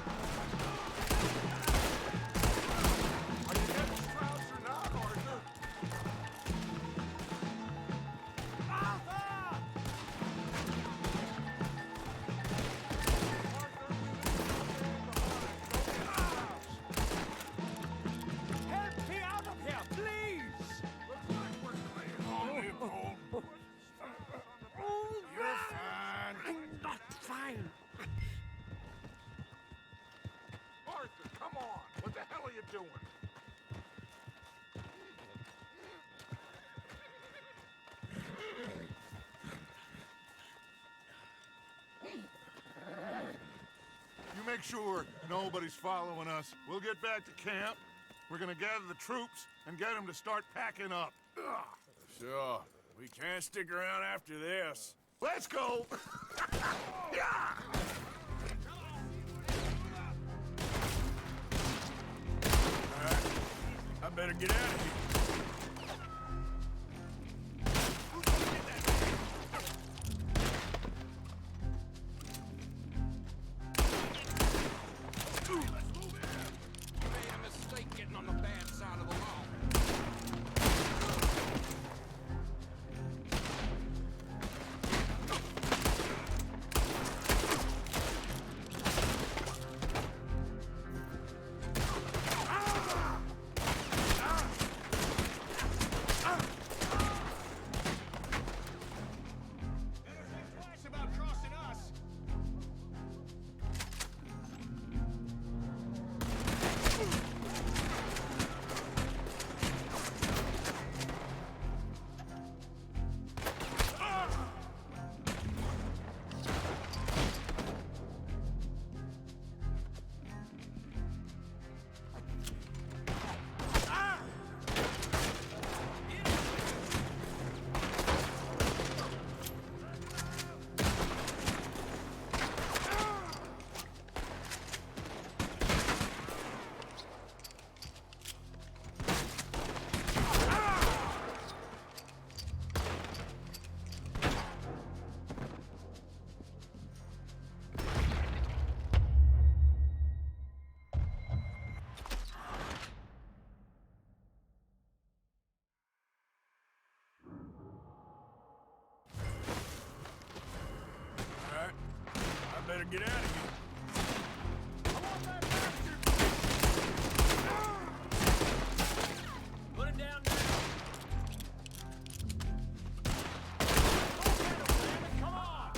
Are you getting Strauss or not, Arthur? Arthur! Help me out of here, please! You're fine. I'm not fine. Arthur, come on! What the hell are you doing? You make sure nobody's following us. We'll get back to camp. We're gonna gather the troops and get them to start packing up. Sure. We can't stick around after this. Let's go! Yeah! All right. I better get out of here. You made a mistake getting on the bad side of the law. Twice about crossing us. All right. I better get out of here. Put him down now! Come on!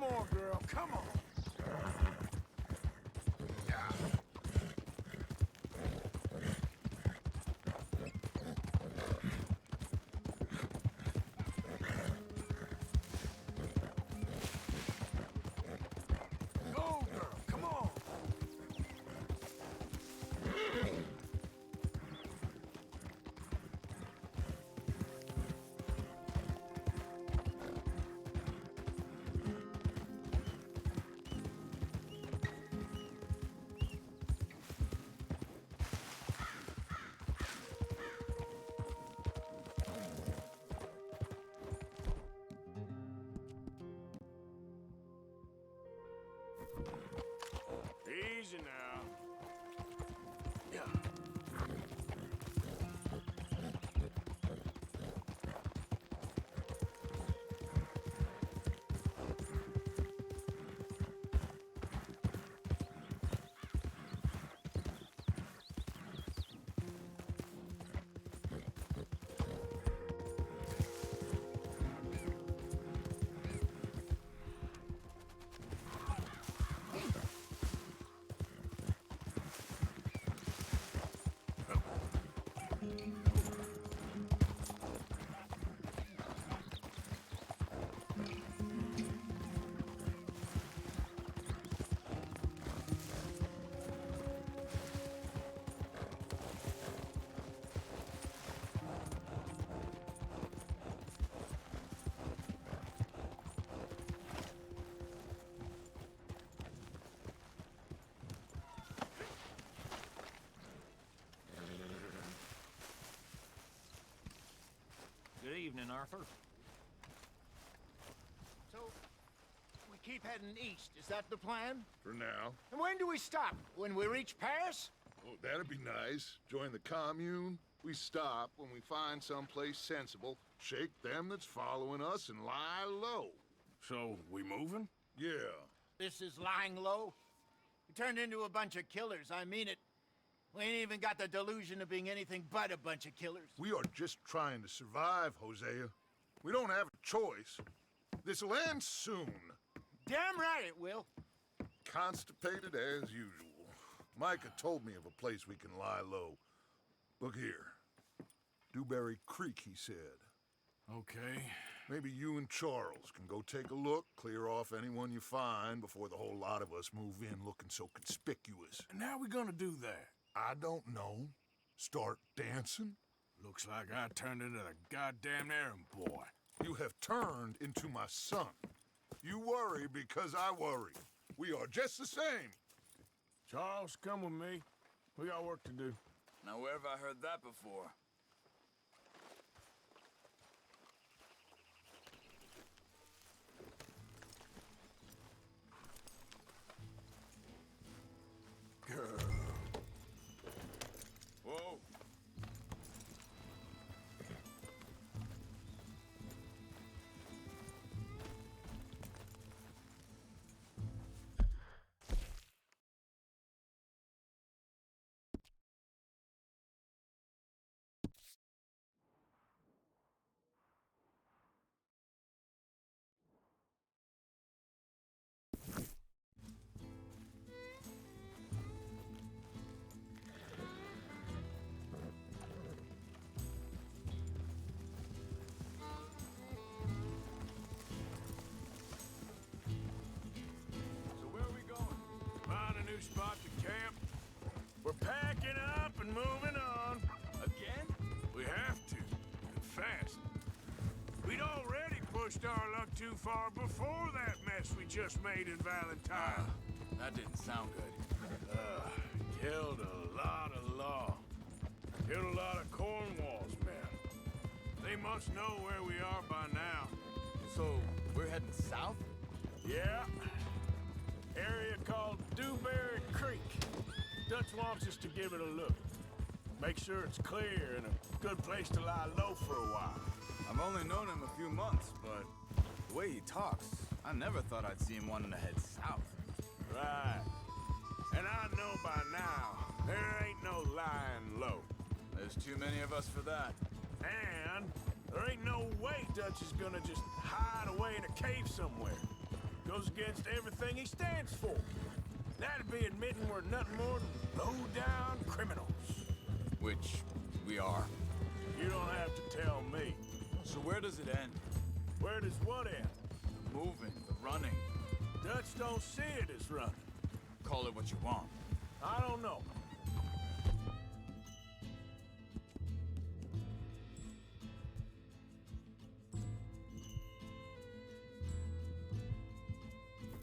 more, girl. Come on. Go, girl. Come on. Easy now. Yeah. Good evening, Arthur. So, we keep heading east. Is that the plan? For now. And when do we stop? When we reach Paris? Oh, that'd be nice. Join the commune. We stop when we find someplace sensible, shake them that's following us, and lie low. So, we moving? Yeah. This is lying low. We turned into a bunch of killers. I mean it. We ain't even got the delusion of being anything but a bunch of killers. We are just trying to survive, Hosea. We don't have a choice. This'll end soon. Damn right it will. Constipated as usual. Micah told me of a place we can lie low. Look here. Dewberry Creek, he said. Okay. Maybe you and Charles can go take a look, clear off anyone you find before the whole lot of us move in looking so conspicuous. And how we gonna do that? I don't know. Start dancing? Looks like I turned into the goddamn errand boy. You have turned into my son. You worry because I worry. We are just the same. Charles, come with me. We got work to do. Now, where have I heard that before? Girl. Whoa. Spot to camp. We're packing up and moving on. Again? We have to, and fast. We'd already pushed our luck too far before that mess we just made in Valentine. That didn't sound good. Killed a lot of law. Killed a lot of Cornwall's men. They must know where we are by now. So, we're heading south? Yeah. Area called Dewberry Creek. Dutch wants us to give it a look. Make sure it's clear and a good place to lie low for a while. I've only known him a few months, but the way he talks, I never thought I'd see him wanting to head south. Right. And I know by now, there ain't no lying low. There's too many of us for that. And there ain't no way Dutch is gonna just hide away in a cave somewhere. Goes against everything he stands for. That'd be admitting we're nothing more than low-down criminals. Which we are. You don't have to tell me. So where does it end? Where does what end? The moving, the running. Dutch don't see it as running. Call it what you want. I don't know.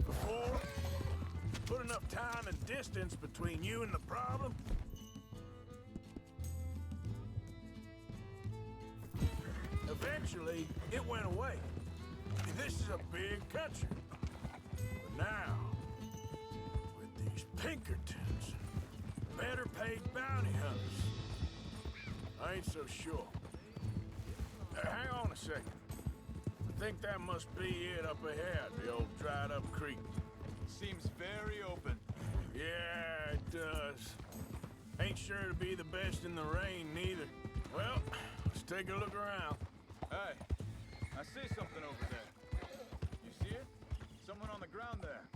Before, put enough time and distance between you and the problem. Eventually, it went away. This is a big country. But now, with these Pinkertons, better paid bounty hunters, I ain't so sure. Hang on a second. I think that must be it up ahead, the old dried up creek. Seems very open. Yeah, it does. Ain't sure to be the best in the rain, neither. Well, let's take a look around. Hey, I see something over there. You see it? Someone on the ground there.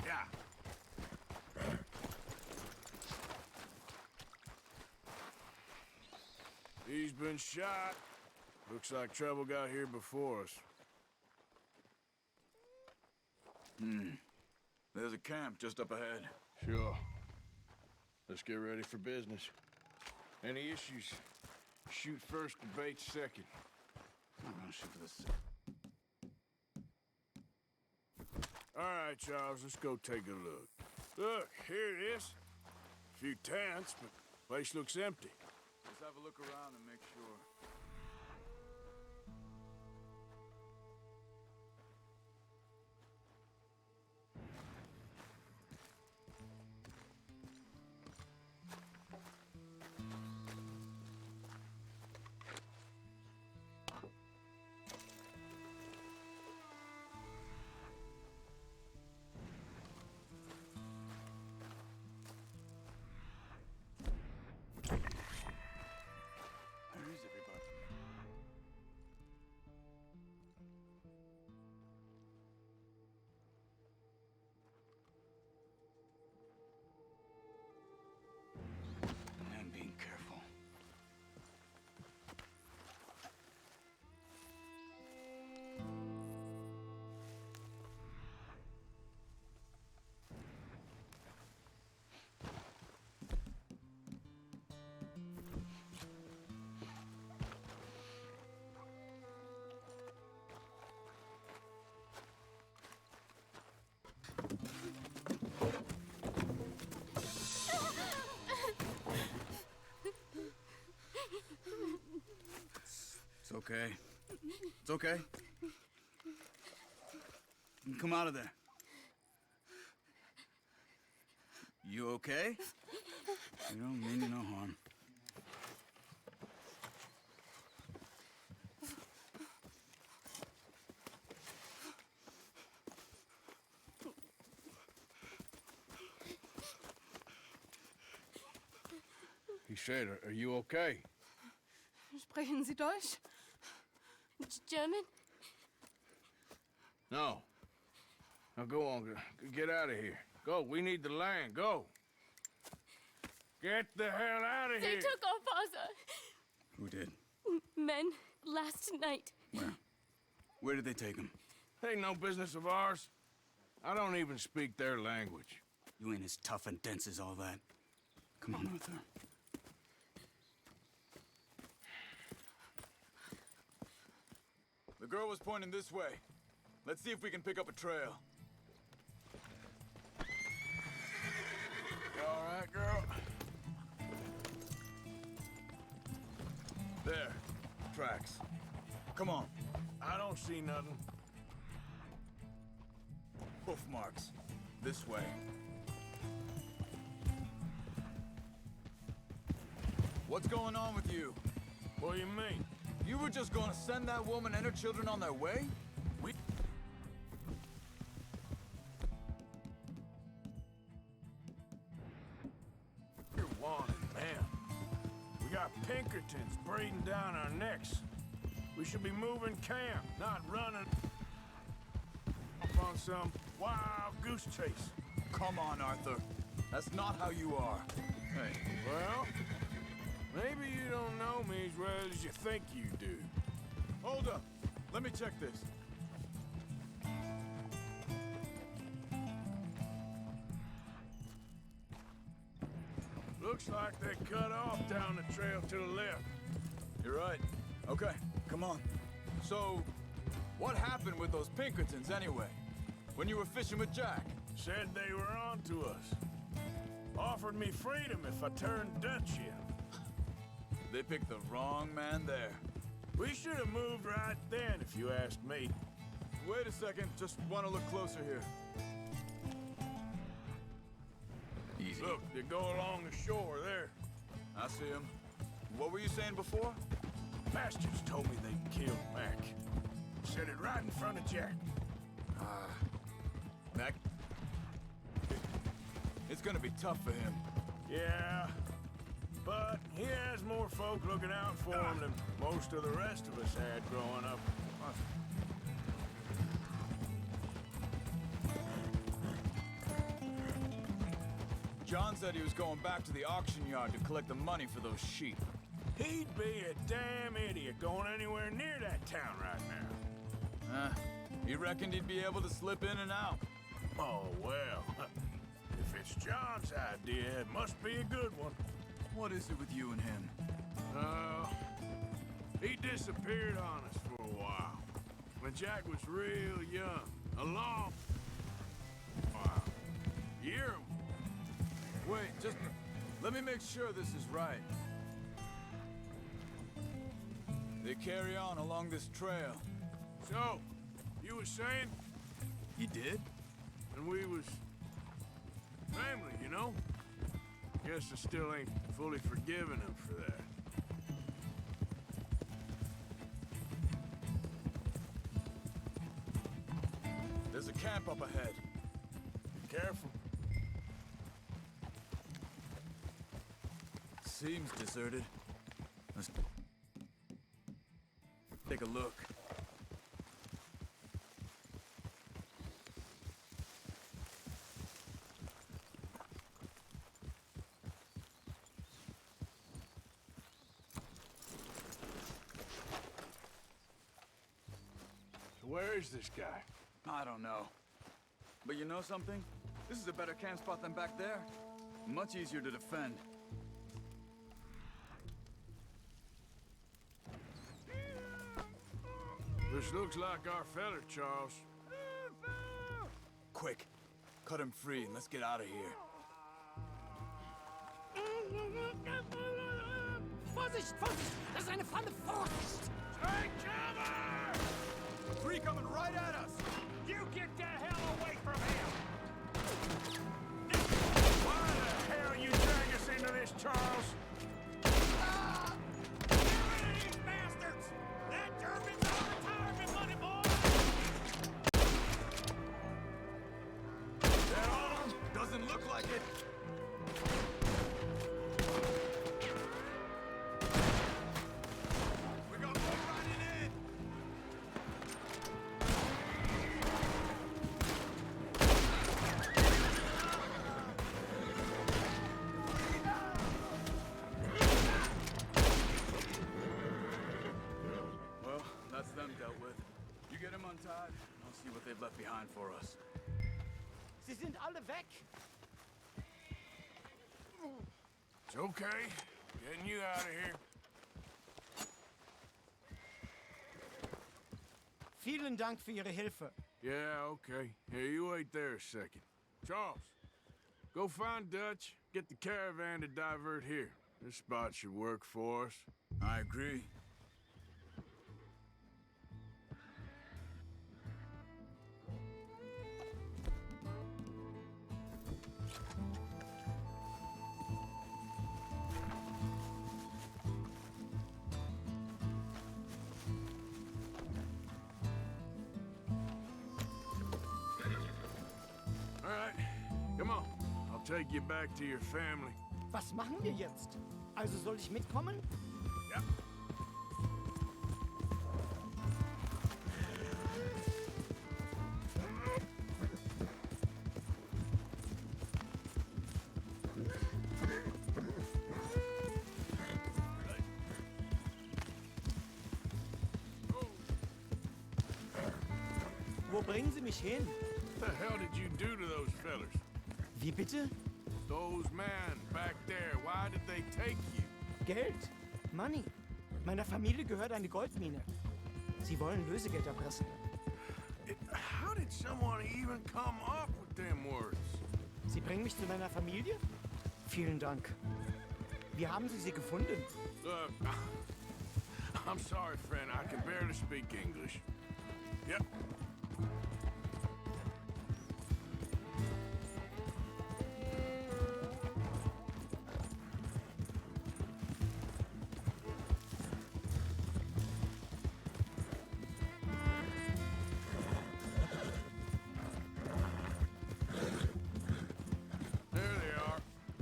Yeah. He's been shot. Looks like trouble got here before us. There's a camp just up ahead. Sure. Let's get ready for business. Any issues? Shoot first, debate second. I'm gonna shoot for this. All right, Charles, let's go take a look. Look, here it is. A few tents, but the place looks empty. Let's have a look around and make sure. Where is everybody? I'm being careful. It's okay. It's okay. Come out of there. You okay? You don't mean you no harm. He said, are you okay? Sprechen Sie Deutsch? German? No. Now go on, get out of here. Go, we need the land, go. Get the hell out of They here. took our father. Who did? Men last night. Where? Where did they take him? Ain't no business of ours. I don't even speak their language. You ain't as tough and dense as all that. Come on, Arthur. The girl was pointing this way. Let's see if we can pick up a trail. You all right, girl? There. Tracks. Come on. I don't see nothing. Hoof marks. This way. What's going on with you? What do you mean? You were just gonna send that woman and her children on their way? You're wanted, man. We got Pinkertons breathing down our necks. We should be moving camp, not running off on some wild goose chase. Come on, Arthur. That's not how you are. Hey, well, maybe you don't know me as well as you think you do. Hold up. Let me check this. Looks like they cut off down the trail to the left. You're right. Okay, come on. So, what happened with those Pinkertons anyway? When you were fishing with Jack? Said they were on to us. Offered me freedom if I turned Dutch in. They picked the wrong man there. We should have moved right then, if you asked me. Wait a second, just want to look closer here. Easy. Look, they go along the shore there. I see him. What were you saying before? Bastards told me they killed Mac. Said it right in front of Jack. Mac? It's gonna be tough for him. Yeah, but he has more folk looking out for him than most of the rest of us had growing up. John said he was going back to the auction yard to collect the money for those sheep. He'd be a damn idiot going anywhere near that town right now. He reckoned he'd be able to slip in and out. Oh, well. If it's John's idea, it must be a good one. What is it with you and him? He disappeared on us for a while. When Jack was real young. A long while. Year. Wait, just let me make sure this is right. They carry on along this trail. So, you was saying? He did? And we was family, you know? Guess I still ain't fully forgiven him for that. There's a camp up ahead. Be careful. Seems deserted. Let's take a look. So where is this guy? I don't know. But you know something? This is a better camp spot than back there. Much easier to defend. This looks like our fella, Charles. Quick, cut him free and let's get out of here. Vorsicht, Vorsicht! Das ist eine Falle! Vorsicht! Take cover! Three coming right at us! You get the hell away from him! Why the hell you drag us into this, Charles? Get rid of these bastards! That German's our retirement money, boy! That on him? Doesn't look like it. We got more riding in. Well, that's them dealt with. You get them untied, and I'll see what they've left behind for us. Sie sind alle weg! It's okay. Getting you out of here. Vielen Dank für Ihre Hilfe. Yeah, okay. Here, you wait there a second. Charles, go find Dutch, get the caravan to divert here. This spot should work for us. I agree. All right, come on. I'll take you back to your family. Was machen wir jetzt? Also soll ich mitkommen? Ja. Wo bringen Sie mich hin? What the hell did you do to those fellers? Wie bitte? Those men back there, why did they take you? Geld. Money. Meiner Familie gehört eine Goldmine. Sie wollen Lösegeld erpressen. How did someone even come up with them words? Sie bringen mich zu meiner Familie? Vielen Dank. Wie haben Sie sie gefunden? Look, I'm sorry, friend. I can barely speak English. Yep.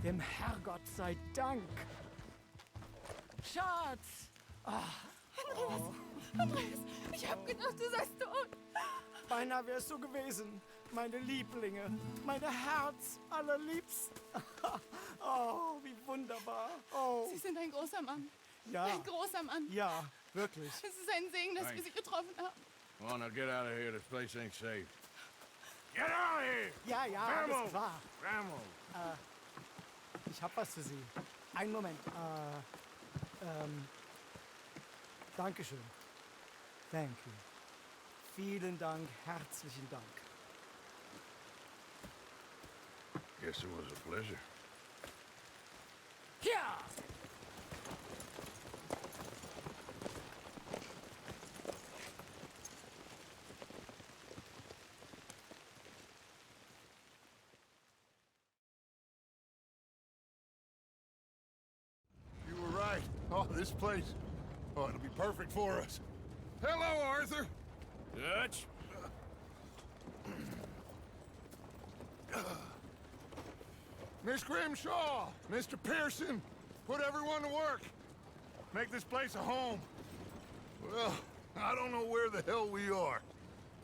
Dem Herrgott sei Dank. Schatz! Andreas, ich hab gedacht, du seist tot. Beinahe wärst du gewesen. Meine Lieblinge. Meine Herz allerliebst. Oh, wie wunderbar. Oh. Sie sind ein großer Mann. Ja. Ein großer Mann. Ja, wirklich. Es ist ein Segen, dass wir Sie getroffen haben. Come on, now get out of here. This place ain't safe. Get out of here! Ja, ja, Vamos! alles klar. Vamos! Ich hab was für Sie. Einen Moment. Dankeschön. Thank you. Vielen Dank, herzlichen Dank. Guess it was a pleasure. Ja! You were right. Oh, this place. Oh, it'll be perfect for us. Hello, Arthur. Dutch? Miss Grimshaw, Mr. Pearson, put everyone to work. Make this place a home. Well, I don't know where the hell we are,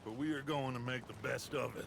but we are going to make the best of it.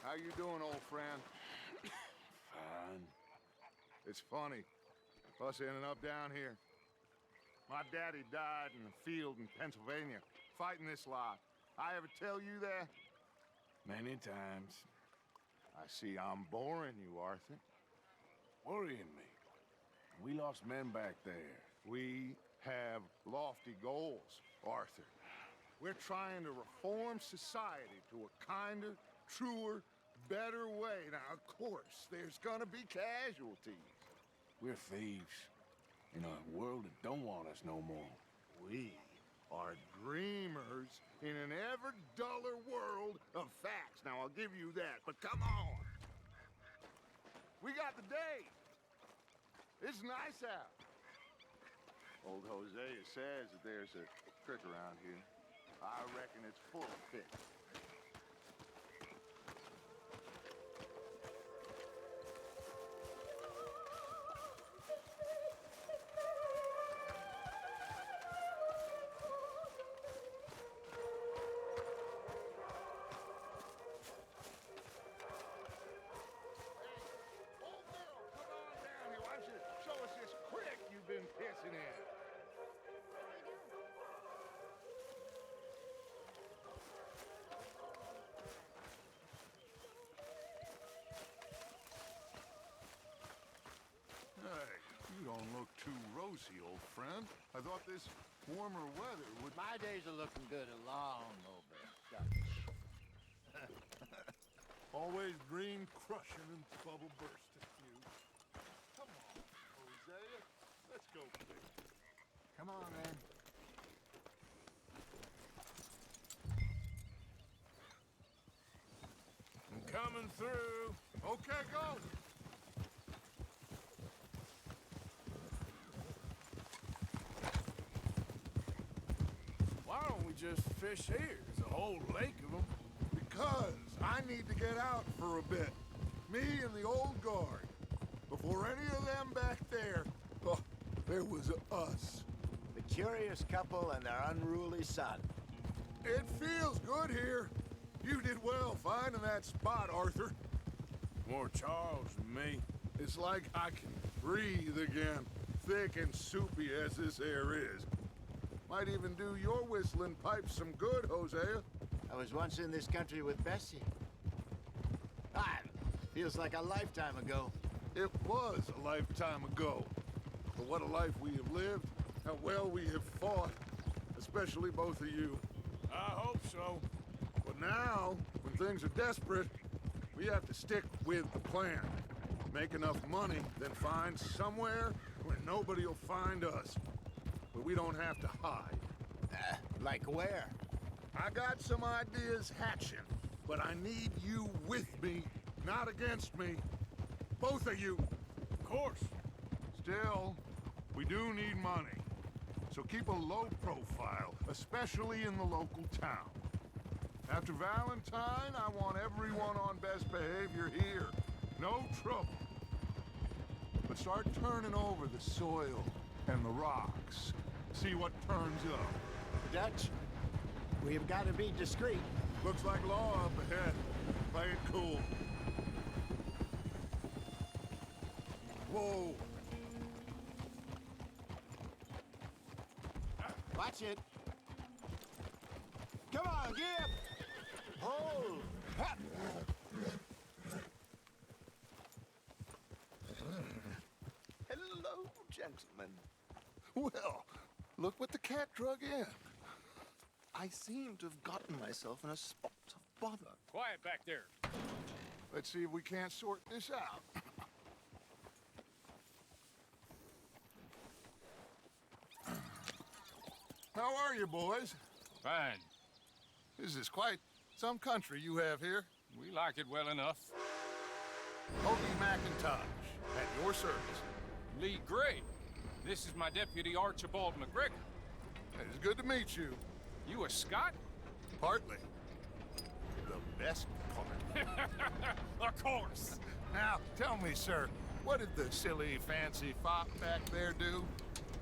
How you doing, old friend? Fine. It's funny, us ending up down here. My daddy died in the field in Pennsylvania, fighting this lot. I ever tell you that? Many times. I see I'm boring you, Arthur. Worrying me. We lost men back there. We have lofty goals, Arthur. We're trying to reform society to a kinder, truer, better way. Now, of course, there's gonna be casualties. We're thieves in a world that don't want us no more. We are dreamers in an ever duller world of facts. Now, I'll give you that, but come on. We got the day. It's nice out. Old Hosea says that there's a creek around here. I reckon it's full of fish. Pissing in. Hey, you don't look too rosy, old friend. I thought this warmer weather would... My days are looking good along over always dream crushing and bubble bursting you. Come on, Hosea. Let's go, baby. Come on, man. I'm coming through. Okay, go. Why don't we just fish here? There's a whole lake of them. Because I need to get out for a bit. Me and the old guard. Before any of them back there, oh, there was us. The curious couple and their unruly son. It feels good here. You did well finding that spot, Arthur. More Charles than me. It's like I can breathe again, thick and soupy as this air is. Might even do your whistling pipes some good, Hosea. I was once in this country with Bessie. Feels like a lifetime ago. It was a lifetime ago. But what a life we have lived, how well we have fought, especially both of you. I hope so. But now, when things are desperate, we have to stick with the plan. Make enough money, then find somewhere where nobody will find us. Where we don't have to hide. Like where? I got some ideas hatching, but I need you with me, not against me. Both of you. Of course. Still, we do need money. So keep a low profile, especially in the local town. After Valentine, I want everyone on best behavior here. No trouble. But start turning over the soil and the rocks. See what turns up. Dutch, we've got to be discreet. Looks like law up ahead. Play it cool. Whoa. Watch it. Come on, Gib. Hold. Ha. Hello, gentlemen. Well, look what the cat drug in. I seem to have gotten myself in a spot of bother. Quiet back there. Let's see if we can't sort this out. How are you, boys? Fine. This is quite some country you have here. We like it well enough. Hoagie McIntosh, at your service. Lee Gray. This is my deputy, Archibald McGregor. It's good to meet you. You a Scot? Partly. The best part. Of course. Now, tell me, sir, what did the silly, fancy fop back there do?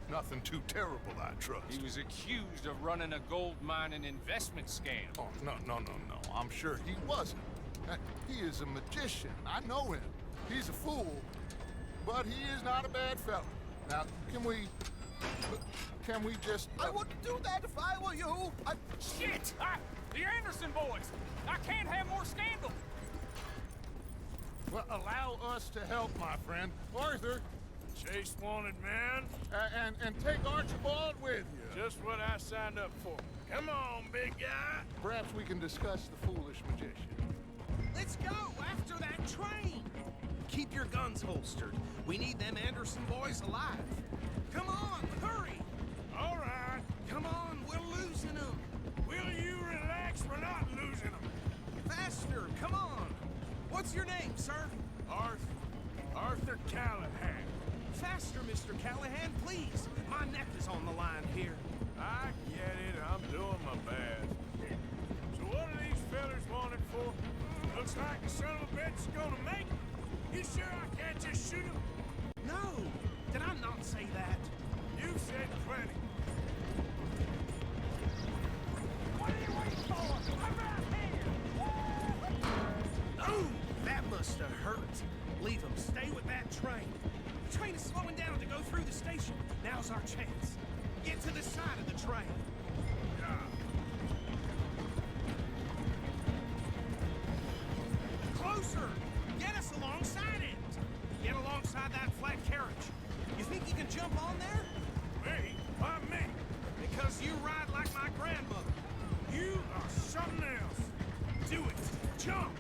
Nothing too terrible, I trust. He was accused of running a gold mining investment scam. Oh, no. I'm sure he wasn't. He is a magician. I know him. He's a fool, but he is not a bad fellow. Now, can we just... I wouldn't do that if I were you. Shit! The Anderson boys! I can't have more scandal! Well, allow us to help, my friend. Arthur! Chase wanted man. And take Archibald with you. Just what I signed up for. Come on, big guy. Perhaps we can discuss the foolish magician. Let's go after that train. Keep your guns holstered. We need them Anderson boys alive. Come on, hurry. All right. Come on, we're losing them. Will you relax? We're not losing them. Faster, come on. What's your name, sir? Arthur Callahan. Faster, Mr. Callahan, please. My neck is on the line here. I get it. I'm doing my best. So what are these fellas wanted for? Looks like the son of a bitch is gonna make it. You sure I can't just shoot him? No. Did I not say that? You said plenty. What are you waiting for? I'm right here! Oh, that must have hurt. Leave them. Stay with that train. The train is slowing down to go through the station. Now's our chance. Get to the side of the train. Closer! Get us alongside it! Get alongside that flat carriage. You think you can jump on there? Me? Why me? Because you ride like my grandmother. You are something else. Do it. Jump!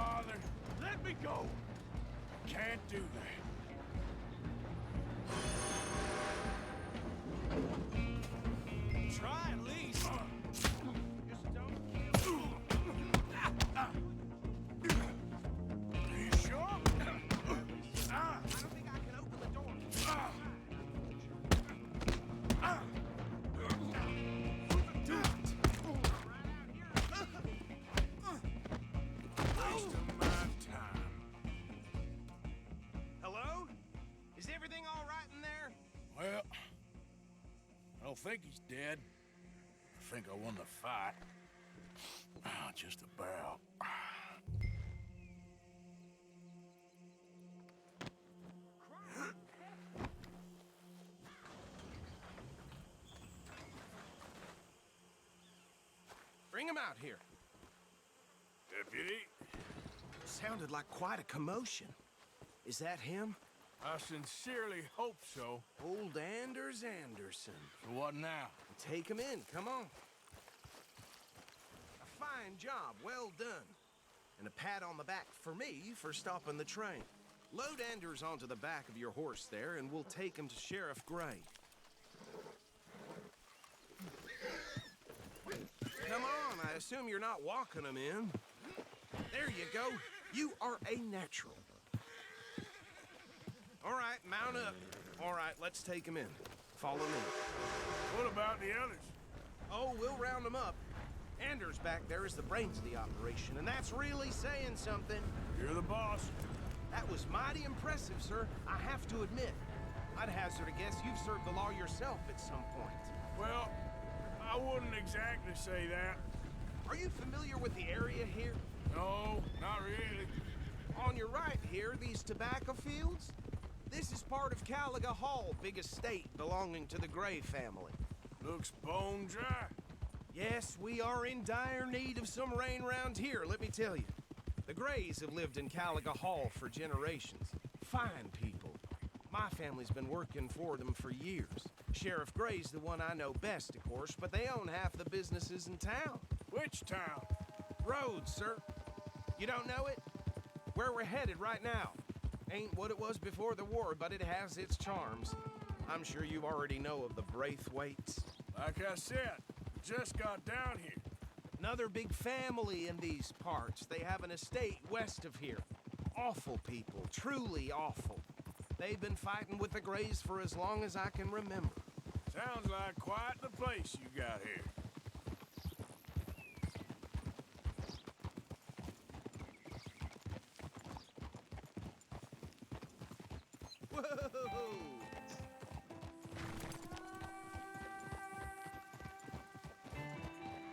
Father, Let me go! can't do that. Try at least. Are you sure? I don't think I can open the door. Waste of my time. Hello? Is everything all right in there? Well, I don't think he's dead. I think I won the fight. Just about. Bring him out here. Deputy, Sounded like quite a commotion. Is that him? I sincerely hope so. Old Anders Anderson. So what now? Take him in, come on. A fine job, well done. And a pat on the back for me for stopping the train. Load Anders onto the back of your horse there, and we'll take him to Sheriff Gray. Come on, I assume you're not walking him in. There you go. You are a natural. All right, mount up. All right, let's take him in. Follow me. What about the others? Oh, we'll round them up. Anders back there is the brains of the operation, and that's really saying something. You're the boss. That was mighty impressive, sir. I have to admit. I'd hazard a guess you've served the law yourself at some point. Well, I wouldn't exactly say that. Are you familiar with the area here? No, not really. On your right here, these tobacco fields? This is part of Caliga Hall, big estate belonging to the Gray family. Looks bone dry. Yes, we are in dire need of some rain round here, let me tell you. The Grays have lived in Caliga Hall for generations. Fine people. My family's been working for them for years. Sheriff Gray's the one I know best, of course, but they own half the businesses in town. Which town? Rhodes, sir. You don't know it? Where we're headed right now. Ain't what it was before the war, but it has its charms. I'm sure you already know of the Braithwaites. Like I said, just got down here. Another big family in these parts. They have an estate west of here. Awful people, truly awful. They've been fighting with the Grays for as long as I can remember. Sounds like quite the place you got here. Whoa!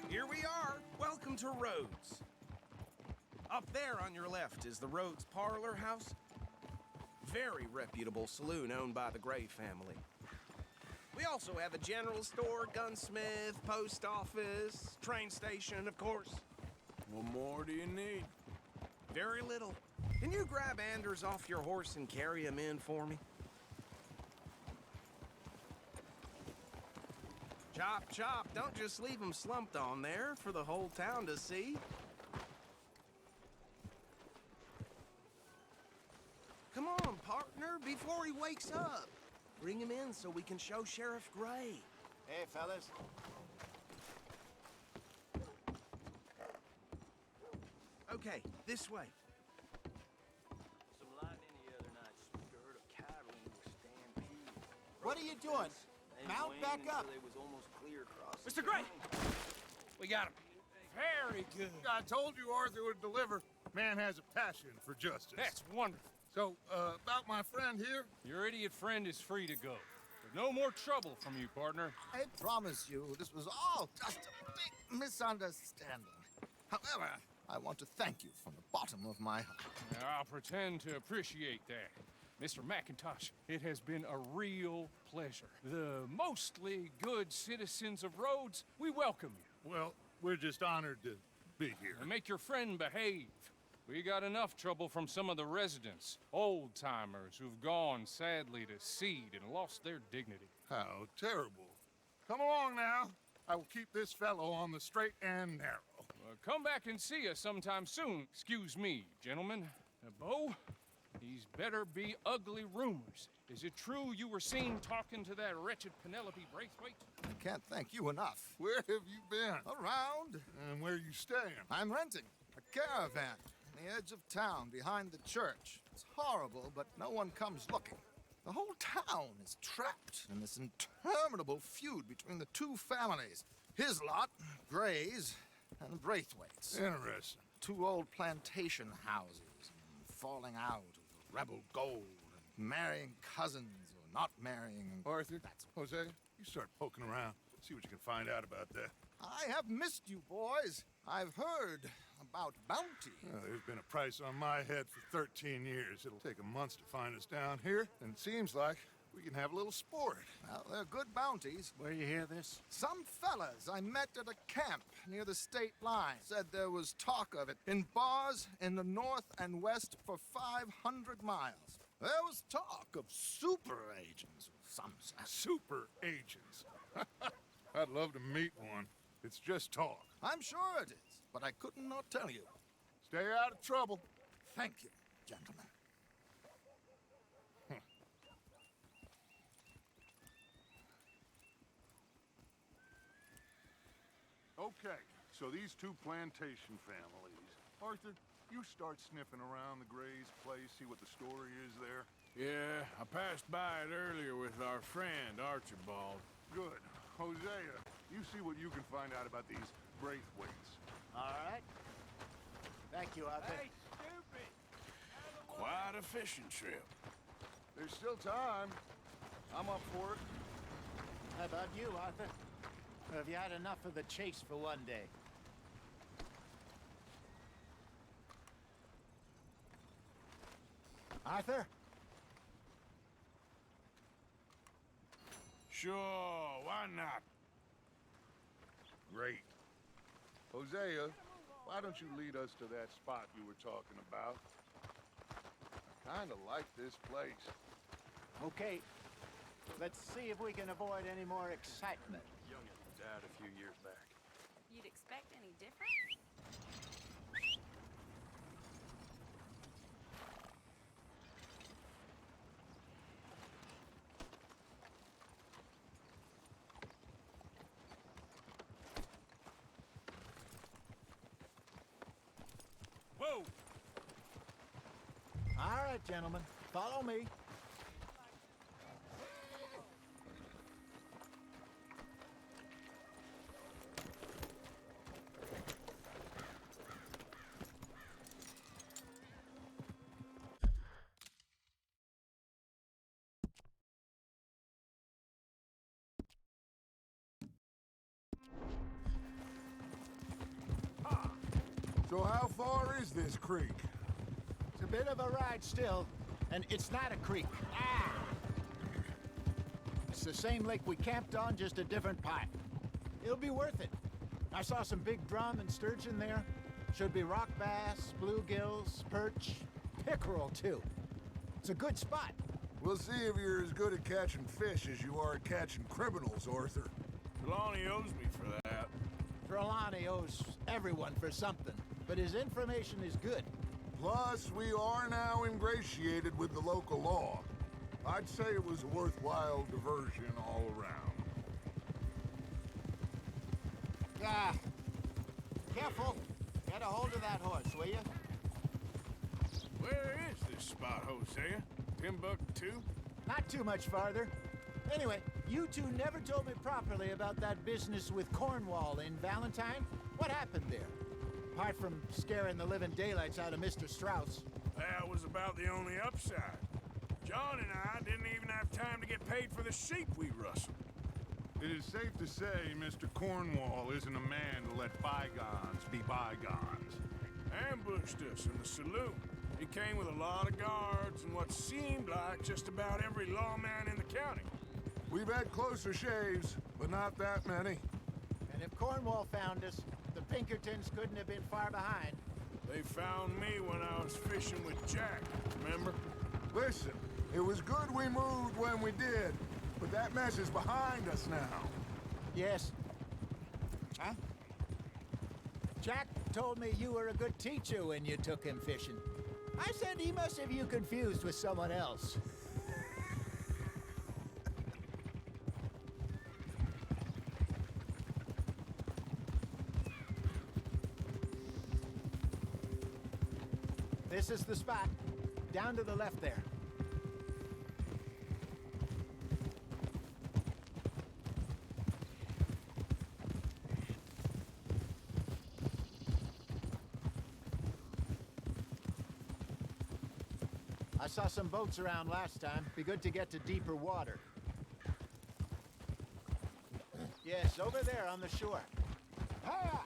Here we are. Welcome to Rhodes. Up there on your left is the Rhodes Parlor House. Very reputable saloon owned by the Gray family. We also have a general store, gunsmith, post office, train station, of course. What more do you need? Very little. Can you grab Anders off your horse and carry him in for me? Chop, chop. Don't just leave him slumped on there for the whole town to see. Come on, partner, before he wakes up. Bring him in so we can show Sheriff Gray. Hey, fellas. Okay, this way. Some lightning the other night stirred a cattle into a stampede. What are you doing? Mount back up. They was almost clear across. Mr. Gray! We got him. Very good. I told you Arthur would deliver. Man has a passion for justice. That's wonderful. So, about my friend here? Your idiot friend is free to go. There's no more trouble from you, partner. I promise you, this was all just a big misunderstanding. However, I want to thank you from the bottom of my heart. Now, I'll pretend to appreciate that. Mr. McIntosh, it has been a real pleasure. The mostly good citizens of Rhodes, we welcome you. Well, we're just honored to be here. And make your friend behave. We got enough trouble from some of the residents, old-timers who've gone, sadly, to seed and lost their dignity. How terrible. Come along now. I will keep this fellow on the straight and narrow. Well, come back and see us sometime soon. Excuse me, gentlemen. Bo, these better be ugly rumors. Is it true you were seen talking to that wretched Penelope Braithwaite? I can't thank you enough. Where have you been? Around. And where are you staying? I'm renting a caravan on the edge of town behind the church. It's horrible, but no one comes looking. The whole town is trapped in this interminable feud between the two families. His lot, Gray's, and Braithwaite's. Interesting. Two old plantation houses, and falling out of the rebel gold, and marrying cousins or not marrying. Arthur, Jose, you start poking around. See what you can find out about that. I have missed you, boys. I've heard about bounty. There's been a price on my head for 13 years. It'll take a month to find us down here, and it seems like we can have a little sport. Well, they're good bounties. Where you hear this? Some fellas I met at a camp near the state line said there was talk of it in bars in the north and west for 500 miles. There was talk of super agents, some said. Super agents. I'd love to meet one. It's just talk. I'm sure it is, but I couldn't not tell you. Stay out of trouble. Thank you, gentlemen. Okay, so these two plantation families. Arthur, you start sniffing around the Gray's place, see what the story is there. Yeah, I passed by it earlier with our friend, Archibald. Good. Hosea, you see what you can find out about these Braithwaites. All right. Thank you, Arthur. Hey, stupid! Quite a fishing trip. There's still time. I'm up for it. How about you, Arthur? Or have you had enough of the chase for one day? Arthur? Sure, why not? Great. Hosea, why don't you lead us to that spot you were talking about? I kinda like this place. Okay. Let's see if we can avoid any more excitement. Youngin' died a few years back. You'd expect any different? Whoa! All right, gentlemen. Follow me. So how far is this creek? It's a bit of a ride still, and it's not a creek. Ah! It's the same lake we camped on, just a different part. It'll be worth it. I saw some big drum and sturgeon there. Should be rock bass, bluegills, perch, pickerel too. It's a good spot. We'll see if you're as good at catching fish as you are at catching criminals, Arthur. Trelawney owes me for that. Trelawney owes everyone for something, but his information is good. Plus, we are now ingratiated with the local law. I'd say it was a worthwhile diversion all around. Ah, careful. Get a hold of that horse, will you? Where is this spot, Hosea? Timbuktu? Not too much farther. Anyway, you two never told me properly about that business with Cornwall in Valentine. What happened there? Apart from scaring the living daylights out of Mr. Strauss. That was about the only upside. John and I didn't even have time to get paid for the sheep we rustled. It is safe to say Mr. Cornwall isn't a man to let bygones be bygones. Ambushed us in the saloon. He came with a lot of guards and what seemed like just about every lawman in the county. We've had closer shaves, but not that many. And if Cornwall found us, the Pinkertons couldn't have been far behind. They found me when I was fishing with Jack, remember? Listen, it was good we moved when we did, but that mess is behind us now. Yes. Huh? Jack, told me you were a good teacher when you took him fishing. I said he must have you confused with someone else. This is the spot. Down to the left there. I saw some boats around last time. Be good to get to deeper water. Yes, over there on the shore. Hiya!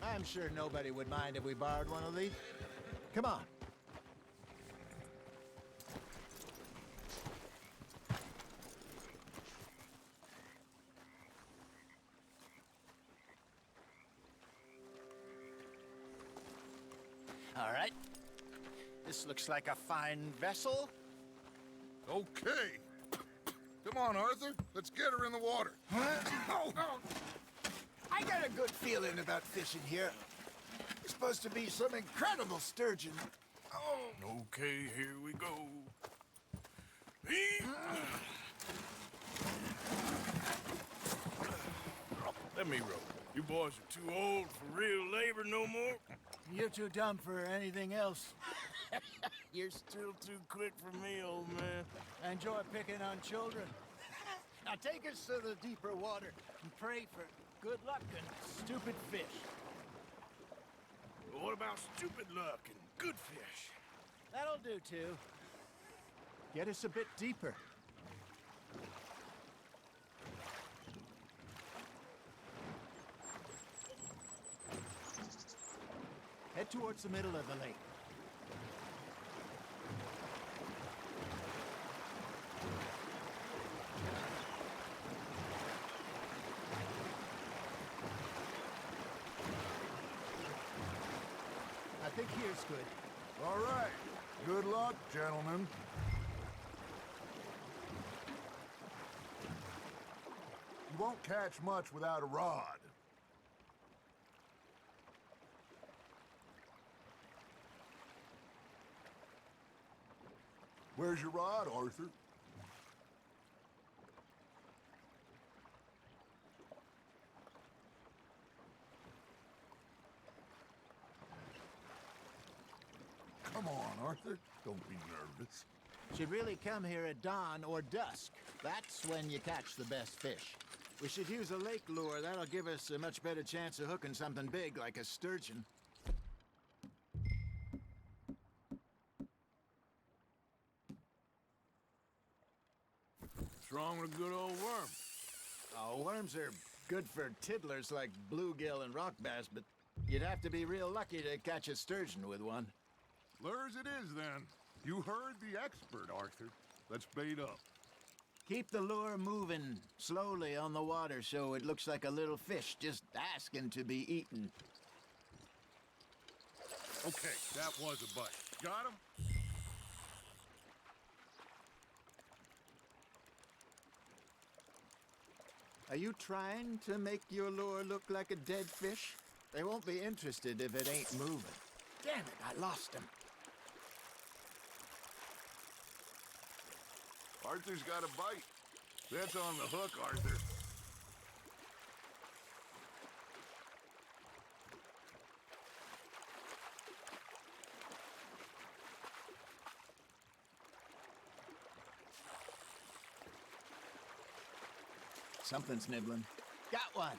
I'm sure nobody would mind if we borrowed one of these. Come on. All right. This looks like a fine vessel. Okay. Come on, Arthur. Let's get her in the water. Oh. I got a good feeling about fishing here. It's supposed to be some incredible sturgeon. Oh. Okay, here we go. Let me row. You boys are too old for real labor no more. You're too dumb for anything else. You're still too quick for me, old man. I enjoy picking on children. Now take us to the deeper water and pray for good luck and stupid fish. Well, what about stupid luck and good fish? That'll do, too. Get us a bit deeper. Head towards the middle of the lake. I think here's good. All right. Good luck, gentlemen. You won't catch much without a rod. Where's your rod, Arthur? Come on, Arthur. Don't be nervous. Should really come here at dawn or dusk. That's when you catch the best fish. We should use a lake lure. That'll give us a much better chance of hooking something big like a sturgeon. What's wrong with a good old worm? Oh, worms are good for tiddlers like bluegill and rock bass, but you'd have to be real lucky to catch a sturgeon with one. Lures it is, then. You heard the expert, Arthur. Let's bait up. Keep the lure moving slowly on the water so it looks like a little fish just asking to be eaten. Okay, that was a bite. Got him? Are you trying to make your lure look like a dead fish? They won't be interested if it ain't moving. Damn it, I lost him. Arthur's got a bite. That's on the hook, Arthur. Something's nibbling. Got one.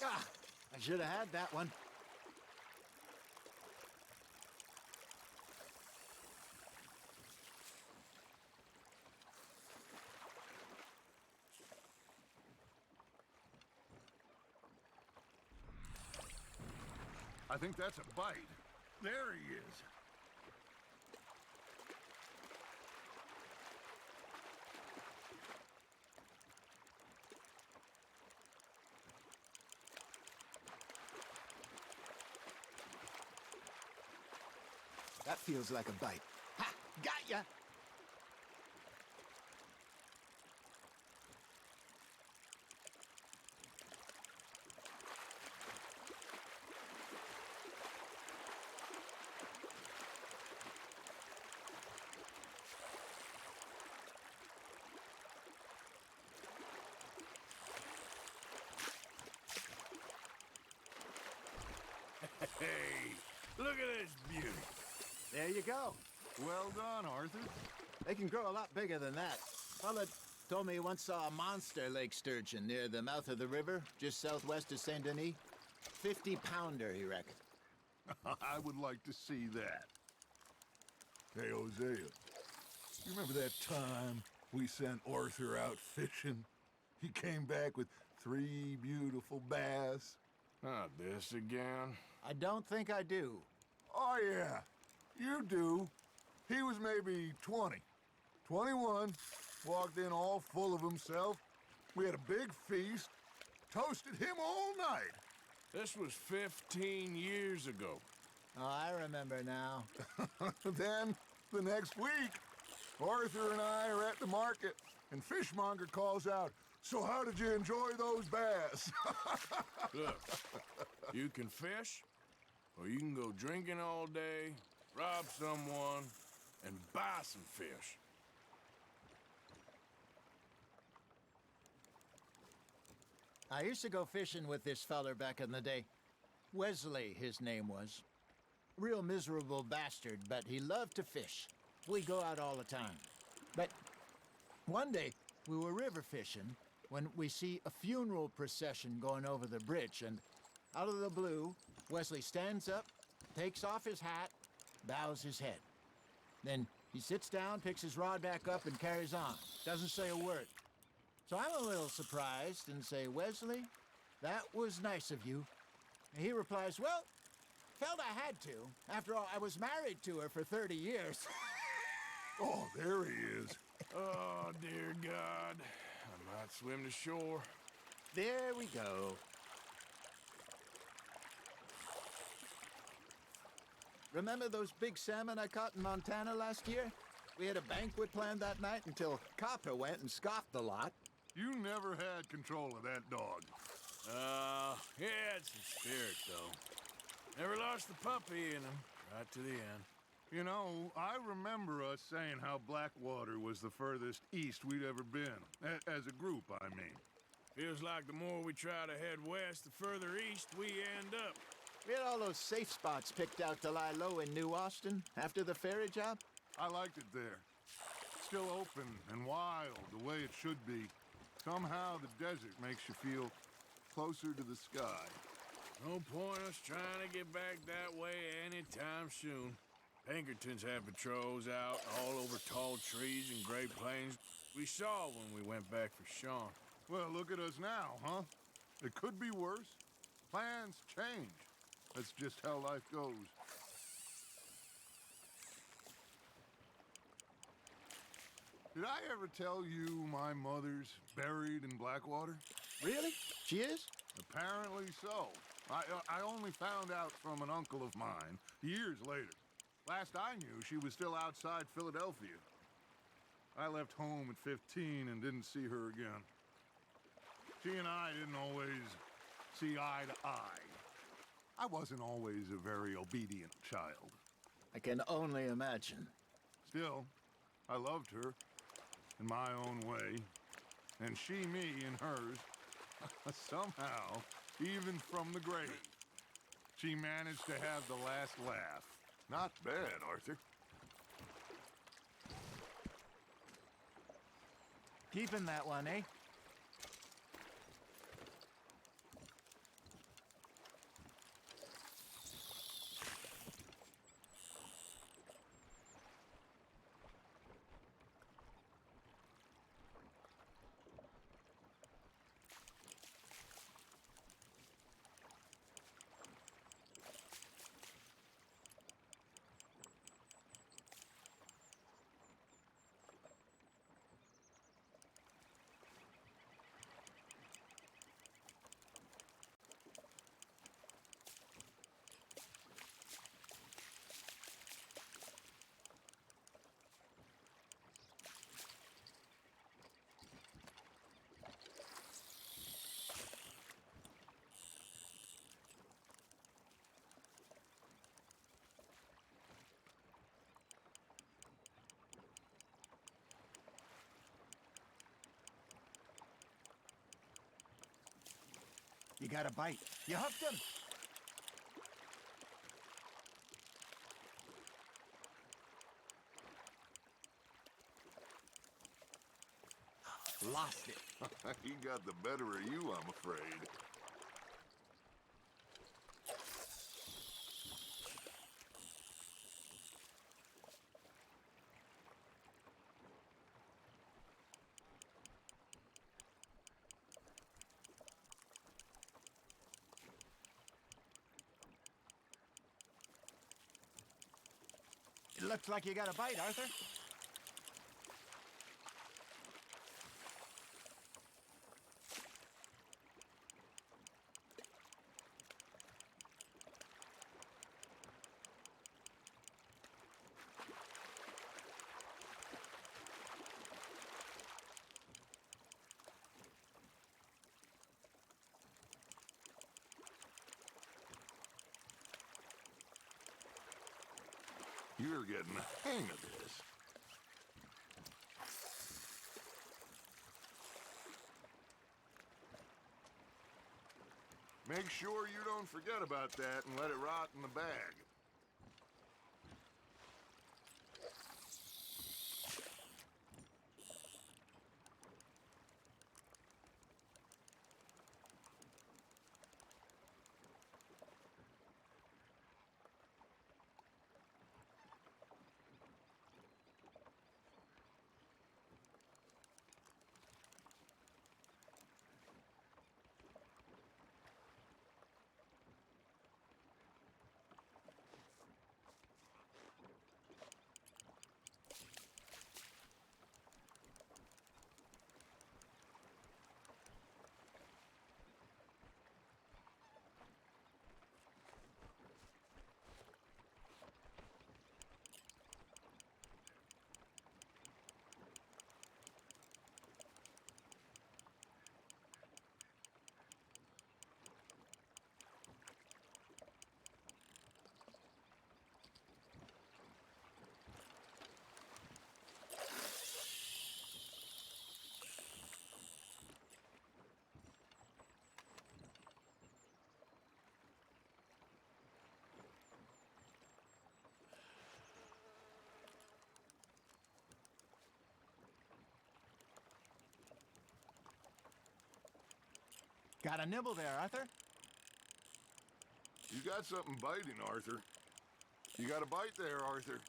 Ah, I should have had that one. I think that's a bite. There he is. That feels like a bite. Ha! Got ya! Hey, look at this beauty. There you go. Well done, Arthur. They can grow a lot bigger than that. Fella told me he once saw a monster lake sturgeon near the mouth of the river, just southwest of Saint Denis. 50-pounder, he reckoned. I would like to see that. Hey, Hosea, you remember that time we sent Arthur out fishing? He came back with 3 beautiful bass. Not this again. I don't think I do. Oh, yeah, you do. He was maybe 20, 21, walked in all full of himself. We had a big feast, toasted him all night. This was 15 years ago. Oh, I remember now. Then, the next week, Arthur and I are at the market, and Fishmonger calls out, "So how did you enjoy those bass?" Look, you can fish, or you can go drinking all day, rob someone, and buy some fish. I used to go fishing with this feller back in the day. Wesley, his name was. Real miserable bastard, but he loved to fish. We go out all the time. But one day, we were river fishing when we see a funeral procession going over the bridge, and out of the blue, Wesley stands up, takes off his hat, bows his head. Then he sits down, picks his rod back up, and carries on. Doesn't say a word. So I'm a little surprised and say, "Wesley, that was nice of you." And he replies, "Well, felt I had to. After all, I was married to her for 30 years. Oh, there he is. Oh, dear God. I might swim to shore. There we go. Remember those big salmon I caught in Montana last year? We had a banquet planned that night until Copper went and scoffed the lot. You never had control of that dog. He had some spirit, though. Never lost the puppy in him, right to the end. You know, I remember us saying how Blackwater was the furthest east we'd ever been. As a group, I mean. Feels like the more we try to head west, the further east we end up. We had all those safe spots picked out to lie low in New Austin after the ferry job. I liked it there. Still open and wild, the way it should be. Somehow the desert makes you feel closer to the sky. No point us trying to get back that way anytime soon. Pinkertons have patrols out all over tall trees and Great Plains. We saw when we went back for Sean. Well, look at us now, huh? It could be worse. Plans change. That's just how life goes. Did I ever tell you my mother's buried in Blackwater? Really? She is? Apparently so. I only found out from an uncle of mine years later. Last I knew, she was still outside Philadelphia. I left home at 15 and didn't see her again. She and I didn't always see eye to eye. I wasn't always a very obedient child. I can only imagine. Still, I loved her in my own way, and she me in hers. Somehow, even from the grave, she managed to have the last laugh. Not bad, Arthur. Keeping that one, eh? You got a bite. You hooked him. lost it. He got the better of you, I'm afraid. It looks like you got a bite, Arthur. You're getting the hang of this. Make sure you don't forget about that and let it rot in the bag. Got a nibble there, Arthur. You got something biting, Arthur. You got a bite there, Arthur.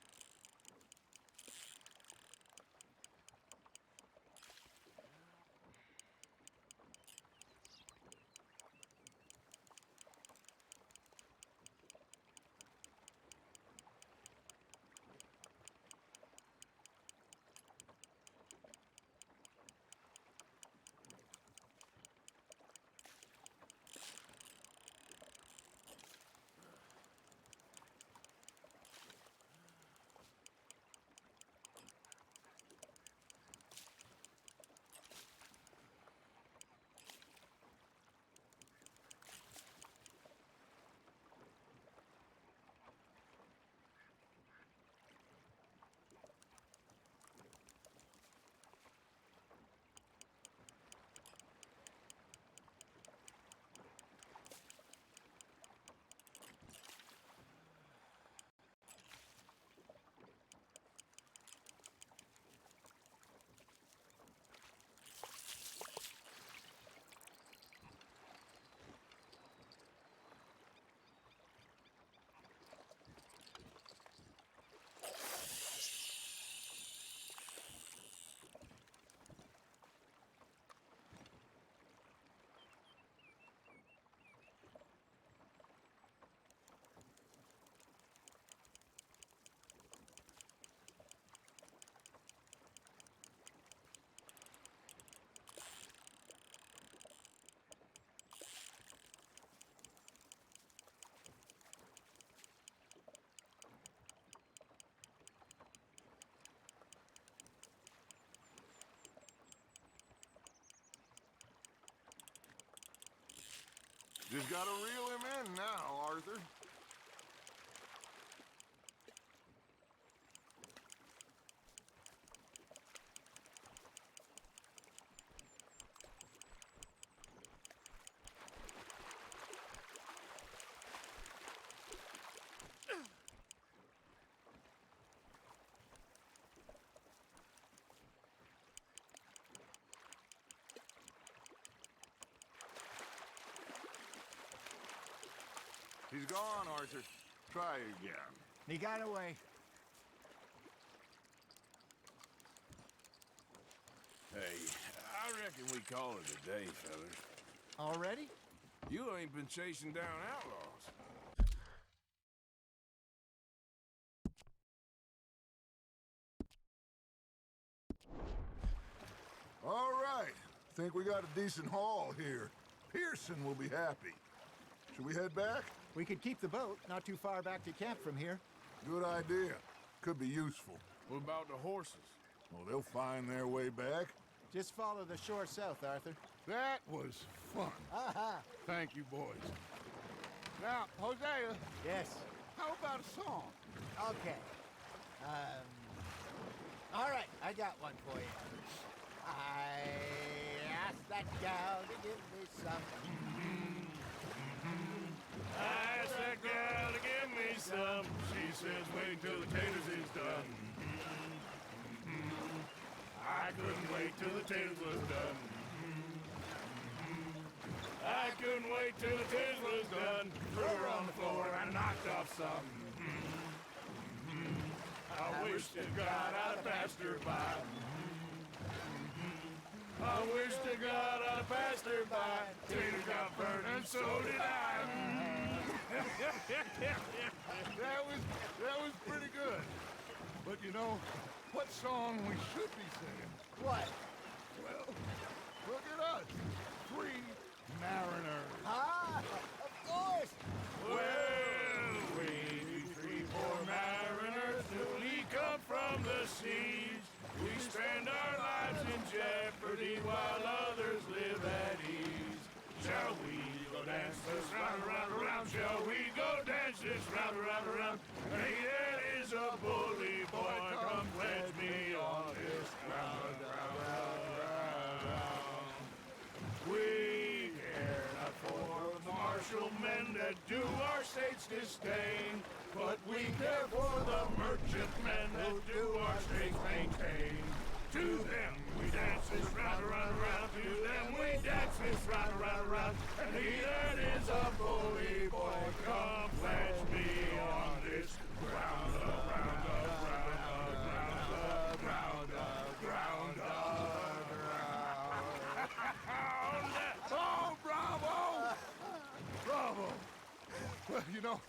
Just gotta reel him in now, Arthur. He's gone, Arthur. Try again. He got away. Hey, I reckon we call it a day, fellas. Already? You ain't been chasing down outlaws. All right. Think we got a decent haul here. Pearson will be happy. Should we head back? We could keep the boat not too far back to camp from here. Good idea. Could be useful. What about the horses? Well, they'll find their way back. Just follow the shore south, Arthur. That was fun. Aha! Thank you, boys. Now, Hosea. Yes. How about a song? Okay. All right, I got one for you. I asked that gal to give me some. I asked that gal to give me some. She says, wait till the taters is done. I couldn't wait till the taters was done. I couldn't wait till the taters was done. Threw her on the floor and knocked off some. I wish to God I'd passed her by. I wish to God I passed her by. Tater got burned and so did I. That was pretty good. But you know, what song we should be singing? What? Well, look at us. 3 mariners. Ah, of course. Well, we 3 poor mariners newly come from the seas. We spend our lives in jeopardy while others live at ease. Shall we go dance this round, around, around? Shall we go dance this round, around, around? Hey, that is a bully boy, come pledge me on this ground, round, round, round, round. We care not for the martial men that do our state's disdain, but we care for the merchant men that do our states maintain. To them we dance this round, around, around. To them we dance this round, around, around. And he that is a bully boy, come pledge me on this ground, round, round, round, round, round, round. Oh, bravo! Bravo! Well, you know,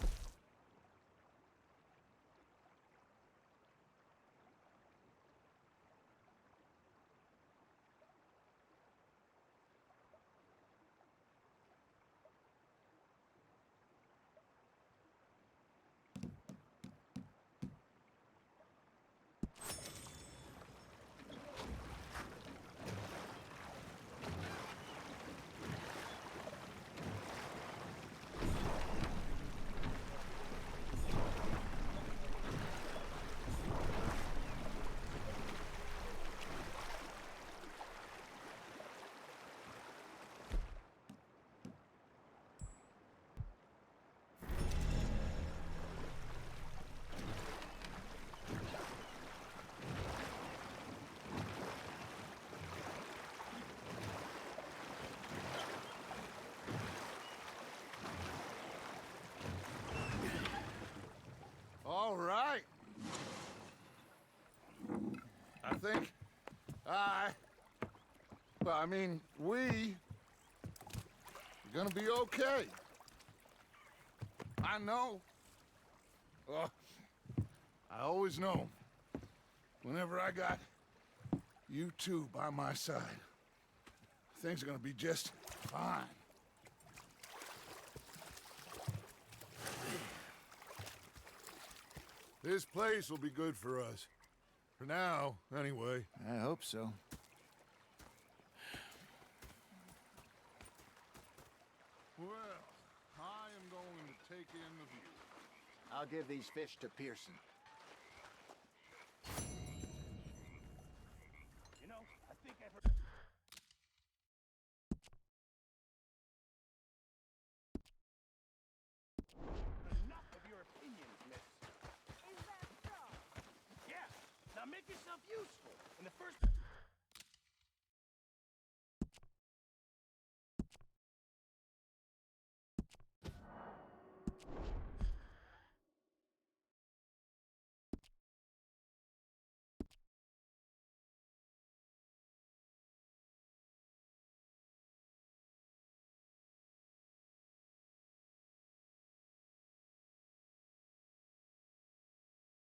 all right. I think we are gonna be okay. I know. I always know. Whenever I got you two by my side, things are gonna be just fine. This place will be good for us. For now, anyway. I hope so. Well, I am going to take in the view. I'll give these fish to Pearson. You know, I think I've heard... enough of your opinions, miss. Is that so? Yeah. Now make yourself useful. In the first...